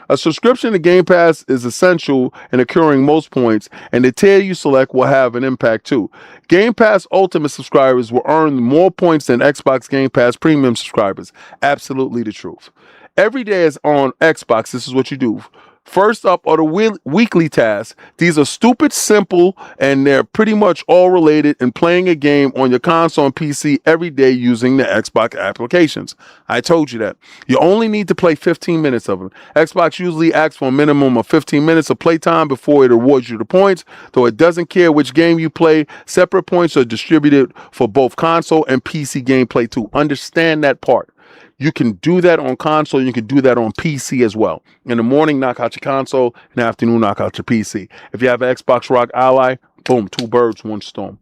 A subscription to Game Pass is essential in accruing most points, and the tier you select will have an impact too. Game Pass Ultimate subscribers will earn more points than Xbox Game Pass Premium subscribers. Absolutely the truth. Every day is on Xbox. This is what you do. First up are the weekly tasks. These are stupid simple, and they're pretty much all related in playing a game on your console and PC every day using the Xbox applications. I told you that. You only need to play 15 minutes of them. Xbox usually asks for a minimum of 15 minutes of playtime before it awards you the points, though it doesn't care which game you play. Separate points are distributed for both console and PC gameplay too. Understand that part. You can do that on console. You can do that on PC as well. In the morning, knock out your console. In the afternoon, knock out your PC. If you have an Xbox Rock Ally, boom, 2 birds, 1 stone.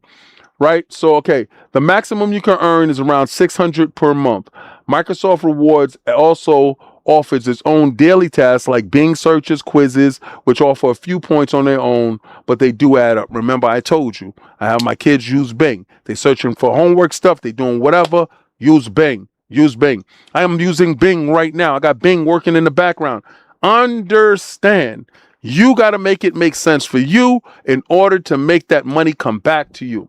Right? So, okay, the maximum you can earn is around $600 per month. Microsoft Rewards also offers its own daily tasks like Bing searches, quizzes, which offer a few points on their own, but they do add up. Remember, I told you, I have my kids use Bing. They're searching for homework stuff. They're doing whatever. Use Bing. Use Bing. I am using Bing right now. I got Bing working in the background. Understand, you got to make it make sense for you in order to make that money come back to you.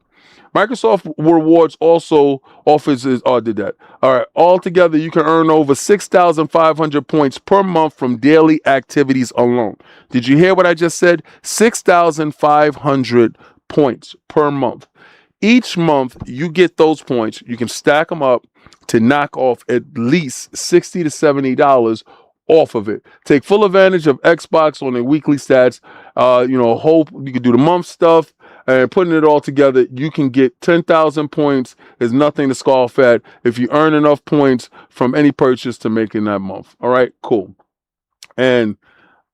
Microsoft Rewards also offers did that. All right. Altogether, you can earn over 6,500 points per month from daily activities alone. Did you hear what I just said? 6,500 points per month. Each month, you get those points. You can stack them up to knock off at least $60 to $70 off of it. Take full advantage of Xbox on their weekly stats. Hope you can do the month stuff, and putting it all together, you can get 10,000 points. Is nothing to scoff at if you earn enough points from any purchase to make in that month. All right, cool. And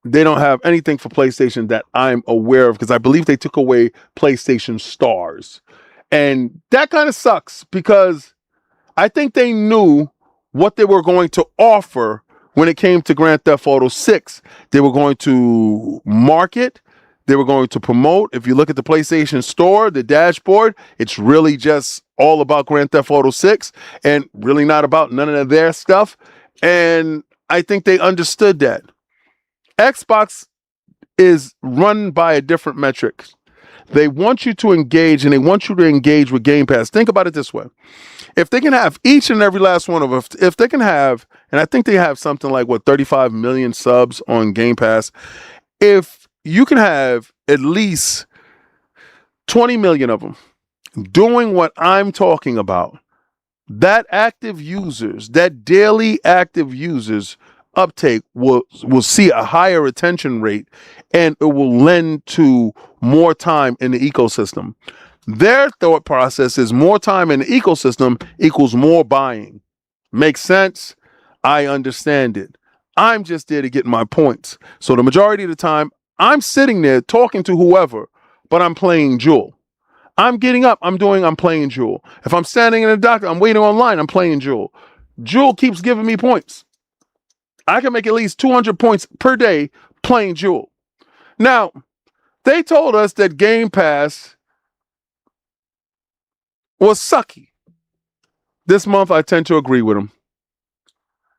they don't have anything for PlayStation that I'm aware of, because I believe they took away PlayStation Stars. And that kind of sucks because I think they knew what they were going to offer when it came to Grand Theft Auto 6. They were going to market, they were going to promote. If you look at the PlayStation Store, the dashboard, it's really just all about Grand Theft Auto 6 and really not about none of their stuff. And I think they understood that. Xbox is run by a different metric. They want you to engage, and they want you to engage with Game Pass. Think about it this way. If they can have each and every last one of them, if they can have, and I think they have something like, 35 million subs on Game Pass. If you can have at least 20 million of them doing what I'm talking about, that active users, that daily active users uptake will see a higher retention rate, and it will lend to more time in the ecosystem. Their thought process is more time in the ecosystem equals more buying. Makes sense? I understand it. I'm just there to get my points. So the majority of the time, I'm sitting there talking to whoever, but I'm playing Jewel. I'm getting up, I'm playing Jewel. If I'm standing in the doctor, I'm waiting online, I'm playing Jewel. Jewel keeps giving me points. I can make at least 200 points per day playing Jewel. Now, they told us that Game Pass was sucky. This month, I tend to agree with them.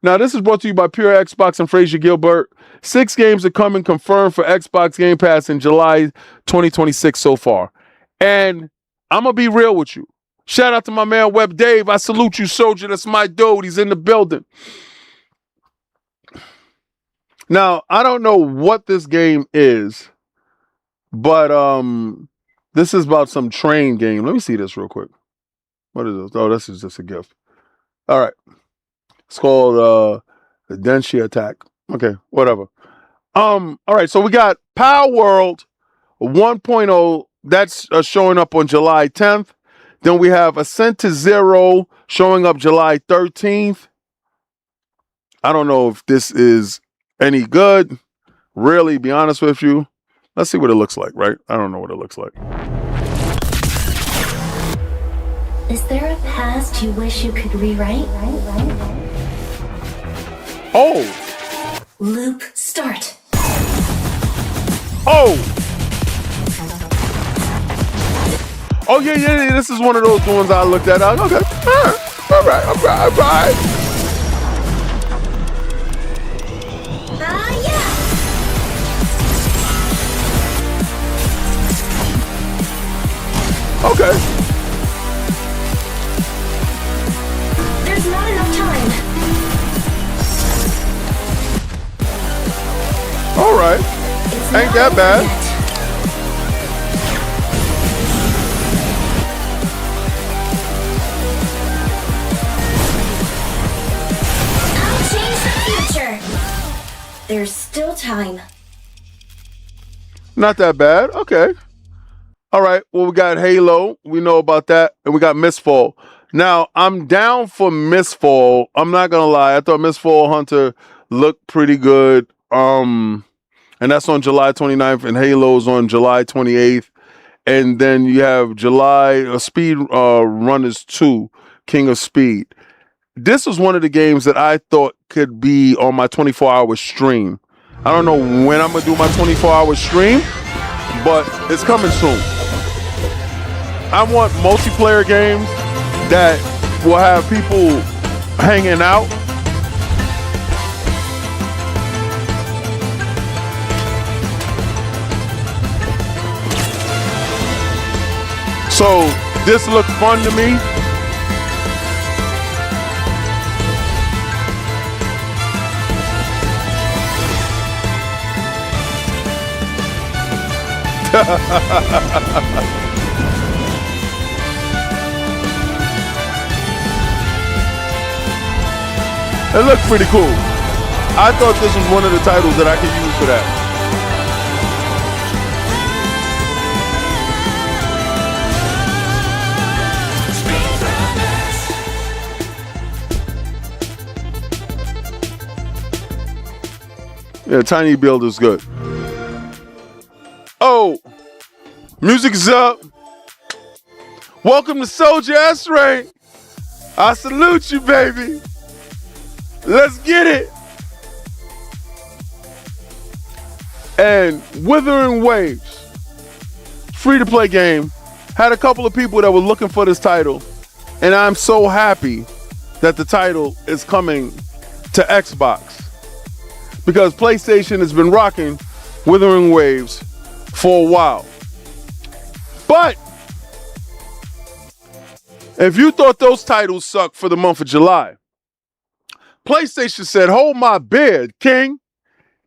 Now, this is brought to you by Pure Xbox and Fraser Gilbert. 6 games are coming confirmed for Xbox Game Pass in July 2026 so far. And I'm going to be real with you. Shout out to my man, Web Dave. I salute you, soldier. That's my dude. He's in the building. Now, I don't know what this game is, but this is about some train game. Let me see this real quick. What is this? Oh, this is just a gift. All right. It's called the Denshi Attack. Okay, whatever. All right, so we got Power World 1.0. That's showing up on July 10th. Then we have Ascent to Zero showing up July 13th. I don't know if this is any good. Really, be honest with you. Let's see what it looks like, right? I don't know what it looks like. Is there a past you wish you could rewrite? Oh! Loop start. Oh! Oh, yeah. This is one of those ones I looked at. Okay. All right. Yeah! Okay. There's not enough time. All right. It's Ain't not that over bad. yet. I'll change the future. There's still time. Not that bad. Okay. All right. Well, we got Halo. We know about that. And we got Mistfall. Now, I'm down for Mistfall. I'm not going to lie. I thought Mistfall Hunter looked pretty good. And that's on July 29th. And Halo's on July 28th. And then you have Speed Runners 2, King of Speed. This was one of the games that I thought could be on my 24-hour stream. I don't know when I'm going to do my 24-hour stream, but it's coming soon. I want multiplayer games that will have people hanging out. So this looked fun to me. It looked pretty cool. I thought this was one of the titles that I could use for that. Yeah, Tiny Build is good. Oh, music is up. Welcome to Soldier S-Ray. I salute you, baby. Let's get it. And Withering Waves, free-to-play game, had a couple of people that were looking for this title, and I'm so happy that the title is coming to Xbox because PlayStation has been rocking Withering Waves for a while. But if you thought those titles sucked for the month of July, PlayStation said, hold my beer, King.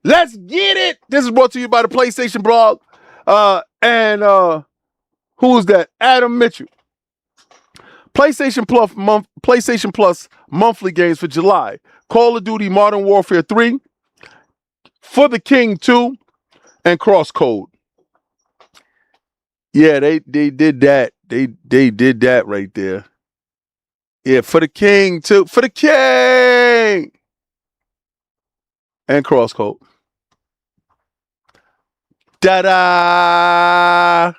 Let's get it. This is brought to you by the PlayStation blog. And who is that? Adam Mitchell. PlayStation Plus monthly games for July. Call of Duty Modern Warfare 3, For the King 2, and Crosscode. Yeah, they did that. They did that right there. Yeah, For the King 2. For the King! And Crosscode. Da-da!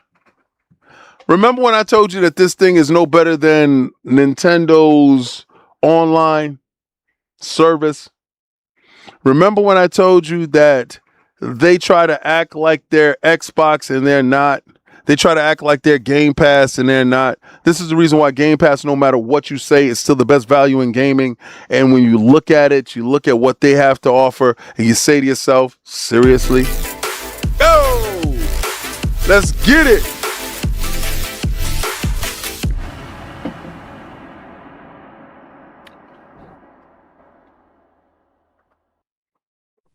Remember when I told you that this thing is no better than Nintendo's online service? Remember when I told you that they try to act like they're Xbox and they're not? They try to act like they're Game Pass and they're not. This is the reason why Game Pass, no matter what you say, is still the best value in gaming. And when you look at it, you look at what they have to offer, and you say to yourself, seriously? Go! Let's get it!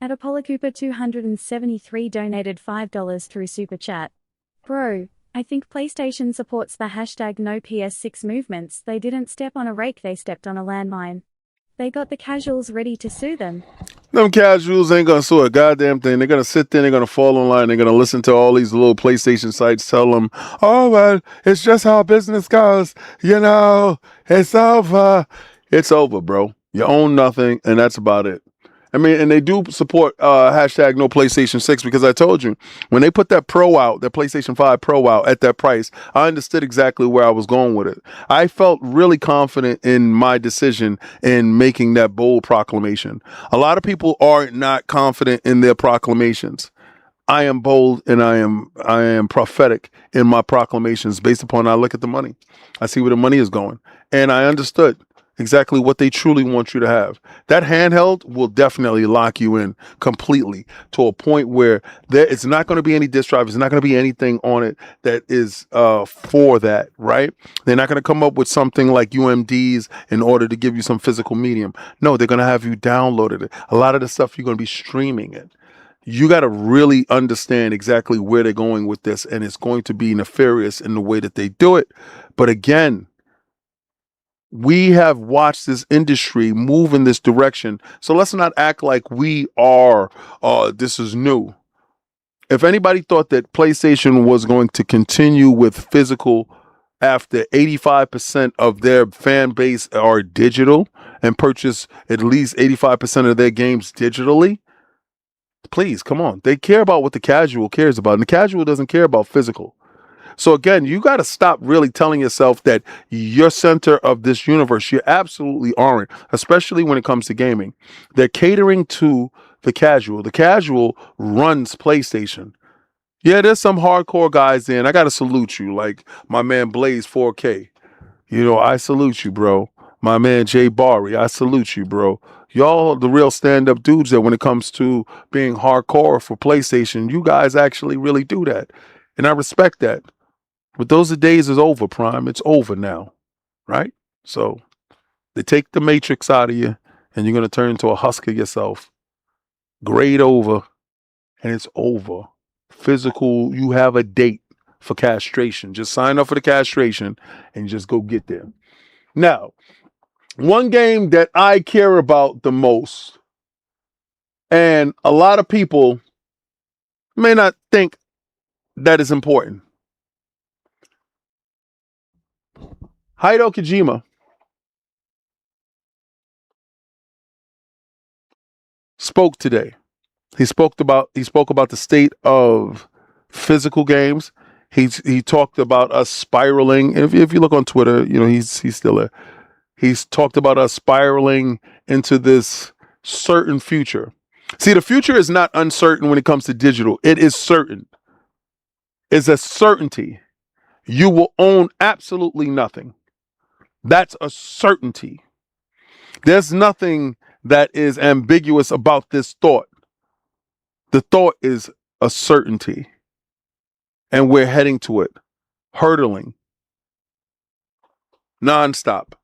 At Apollo Cooper 273 donated $5 through Super Chat. Bro, I think PlayStation supports the hashtag no PS6 movements. They didn't step on a rake, they stepped on a landmine. They got the casuals ready to sue them. Them casuals ain't gonna sue a goddamn thing. They're gonna sit there, they're gonna fall in line, they're gonna listen to all these little PlayStation sites tell them, oh, well, it's just how business goes. You know, it's over. It's over, bro. You own nothing, and that's about it. I mean, and they do support hashtag no PlayStation 6 because I told you, when they put that Pro out, that PlayStation 5 Pro out at that price, I understood exactly where I was going with it. I felt really confident in my decision in making that bold proclamation. A lot of people are not confident in their proclamations. I am bold and I am prophetic in my proclamations based upon I look at the money. I see where the money is going. And I understood exactly what they truly want you to have. That handheld will definitely lock you in completely to a point where it's not going to be any disk drive. It's not going to be anything on it that is for that, right? They're not going to come up with something like UMDs in order to give you some physical medium. No, they're going to have you downloaded it. A lot of the stuff you're going to be streaming it. You got to really understand exactly where they're going with this, and it's going to be nefarious in the way that they do it. But again, we have watched this industry move in this direction. So let's not act like we are, this is new. If anybody thought that PlayStation was going to continue with physical after 85% of their fan base are digital and purchase at least 85% of their games digitally, please, come on. They care about what the casual cares about, and the casual doesn't care about physical. So again, you got to stop really telling yourself that you're center of this universe. You absolutely aren't, especially when it comes to gaming. They're catering to the casual. The casual runs PlayStation. Yeah, there's some hardcore guys in. I got to salute you, like my man Blaze 4K. You know, I salute you, bro. My man Jay Barry, I salute you, bro. Y'all are the real stand-up dudes that when it comes to being hardcore for PlayStation, you guys actually really do that. And I respect that. But those days is over, Prime. It's over now, right? So they take the matrix out of you and you're going to turn into a husk of yourself. Grade over, and it's over. Physical, you have a date for castration. Just sign up for the castration and just go get there. Now, one game that I care about the most, and a lot of people may not think that is important. Hideo Kojima spoke today. He spoke about the state of physical games. He talked about us spiraling. If you look on Twitter, he's still there. He's talked about us spiraling into this certain future. See, the future is not uncertain when it comes to digital. It is certain. It's a certainty. You will own absolutely nothing. That's a certainty. There's nothing that is ambiguous about this thought. The thought is a certainty. And we're heading to it, hurtling, nonstop.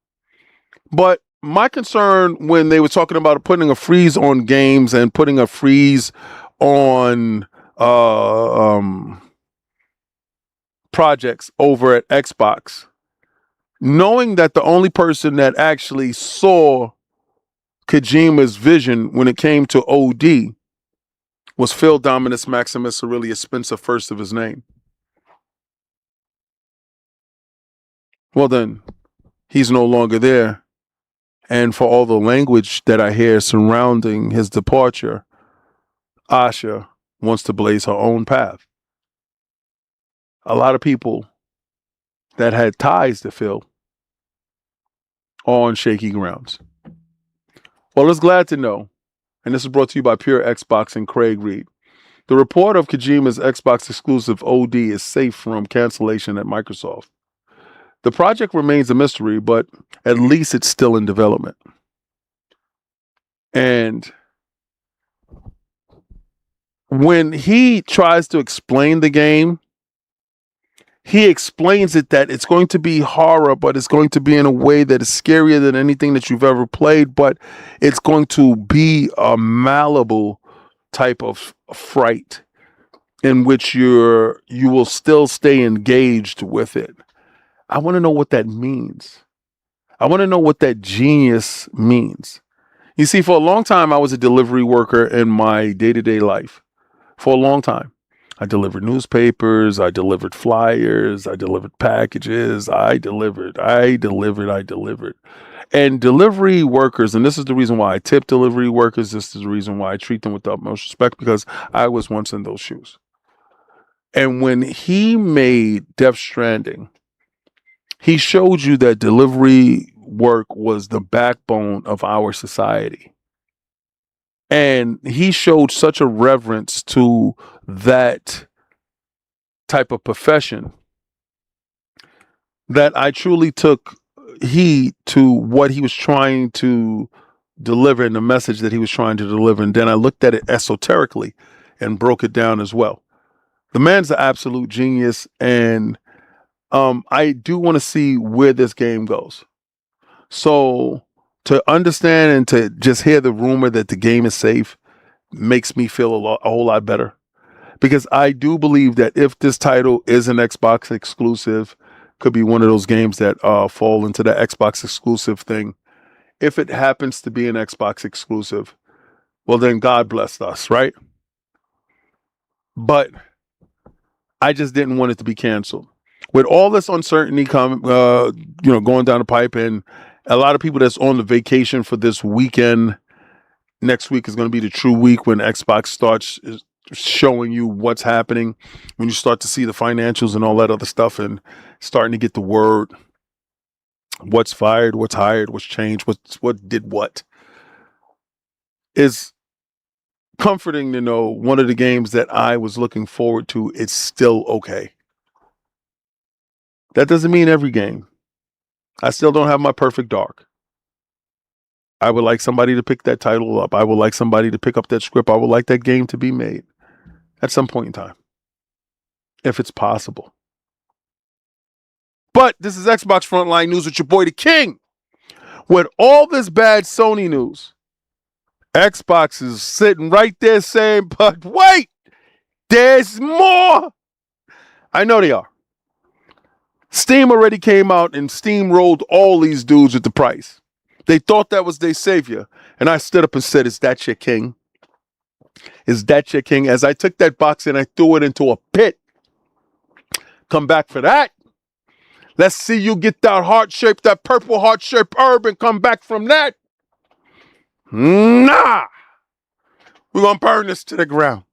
But my concern when they were talking about putting a freeze on games and putting a freeze on projects over at Xbox, knowing that the only person that actually saw Kojima's vision when it came to OD was Phil Dominus Maximus Aurelius Spencer, first of his name. Well, then, he's no longer there. And for all the language that I hear surrounding his departure, Asha wants to blaze her own path. A lot of people that had ties to Phil are on shaky grounds. Well, it's glad to know, and this is brought to you by Pure Xbox and Craig Reed. The report of Kojima's Xbox exclusive OD is safe from cancellation at Microsoft. The project remains a mystery, but at least it's still in development. And when he tries to explain the game, he explains it that it's going to be horror, but it's going to be in a way that is scarier than anything that you've ever played, but it's going to be a malleable type of fright in which you will still stay engaged with it. I want to know what that means. I want to know what that genius means. You see, for a long time, I was a delivery worker in my day-to-day life. For a long time. I delivered newspapers, I delivered flyers, I delivered packages, I delivered. And delivery workers, and this is the reason why I tip delivery workers, this is the reason why I treat them with the utmost respect, because I was once in those shoes. And when he made Death Stranding, he showed you that delivery work was the backbone of our society. And he showed such a reverence to that type of profession that I truly took heed to what he was trying to deliver and the message that he was trying to deliver. And then I looked at it esoterically and broke it down as well. The man's an absolute genius, and I do want to see where this game goes. So to understand and to just hear the rumor that the game is safe makes me feel a whole lot better. Because I do believe that if this title is an Xbox exclusive, could be one of those games that fall into the Xbox exclusive thing. If it happens to be an Xbox exclusive, well then God bless us, right? But I just didn't want it to be canceled. With all this uncertainty going down the pipe, and a lot of people that's on the vacation for this weekend, next week is going to be the true week when Xbox starts showing you what's happening, when you start to see the financials and all that other stuff, and starting to get the word, what's fired, what's hired, what's changed, what did what. Is comforting to know one of the games that I was looking forward to, it's still okay. That doesn't mean every game. I still don't have my perfect dark. I would like somebody to pick that title up. I would like somebody to pick up that script. I would like that game to be made at some point in time, if it's possible. But this is Xbox Frontline News with your boy, the King. With all this bad Sony news, Xbox is sitting right there saying, but wait, there's more. I know they are. Steam already came out and steamrolled all these dudes with the price. They thought that was their savior. And I stood up and said, is that your king? Is that your king? As I took that box and I threw it into a pit. Come back for that. Let's see you get that heart-shaped, that purple heart-shaped herb and come back from that. Nah. We're going to burn this to the ground.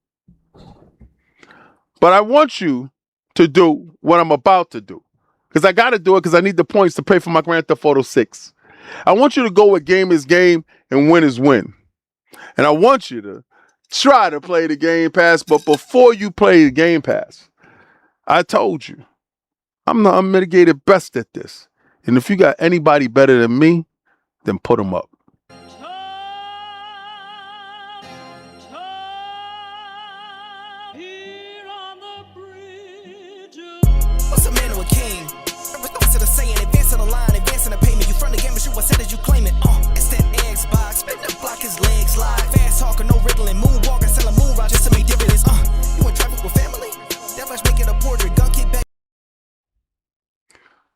But I want you to do what I'm about to do. Because I got to do it because I need the points to pay for my Grand Theft Auto 6. I want you to go with game is game and win is win. And I want you to try to play the Game Pass, but before you play the Game Pass, I told you, I'm the unmitigated best at this. And if you got anybody better than me, then put them up. What's a man or a king? Response to the saying, advancing the line, advancing the payment. You front the game, but shoot what said as you claim it. It's that Xbox, spin the block, his legs slide. Fast talker, no riddling, moonwalking, selling moon rock just to make dividends. You in traffic with family? That much making a portrait, gun kick back.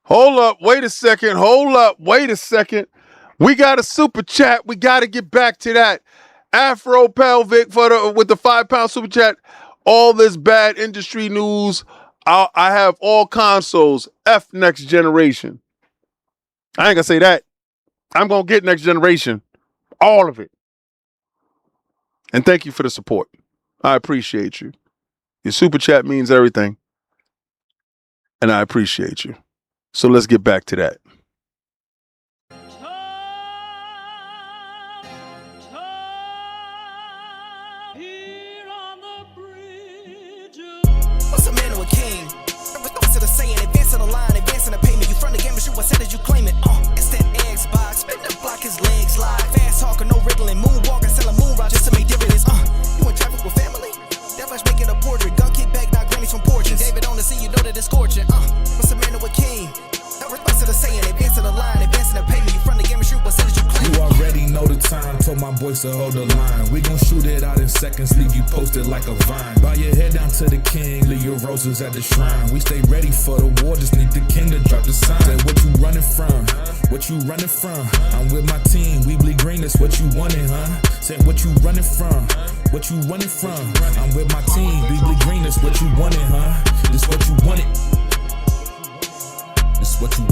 Hold up, wait a second. Hold up, wait a second. We got a super chat. We got to get back to that. Afro Pelvic with the £5 super chat. All this bad industry news. I have all consoles. F next generation. I ain't gonna say that. I'm gonna get next generation. All of it. And thank you for the support. I appreciate you. Your super chat means everything. And I appreciate you. So let's get back to that. What's a man or a king? Response to the saying, advancing the line, advancing the payment. You front the game, but shoot what said as you claim it. It's that Xbox, spin the block, his legs slide. Fast talker, no riddling, moonwalking, selling moon rock just to make dividends. You in traffic with family? That much making a portrait, gun kick back, not grannies from porches. David on the sea, you know that it's scorching. What's a man or a king? Response to the saying, advancing the line, advancing the payment. You front the game, but shoot what said as you claim it. You already know the time, told my boys to hold the line. We gon' shoot it out in seconds, leave you posted like a vine. Bow your head down to the king, leave your roses at the shrine. We stay ready for the war, just need the king to drop the sign. Say what you running from, what you running from? I'm with my team, we bleed green, that's what you wanted, huh? Say what you running from, what you running from? I'm with my team, we bleed green, that's what you wanted, huh? This what you wanted. This what you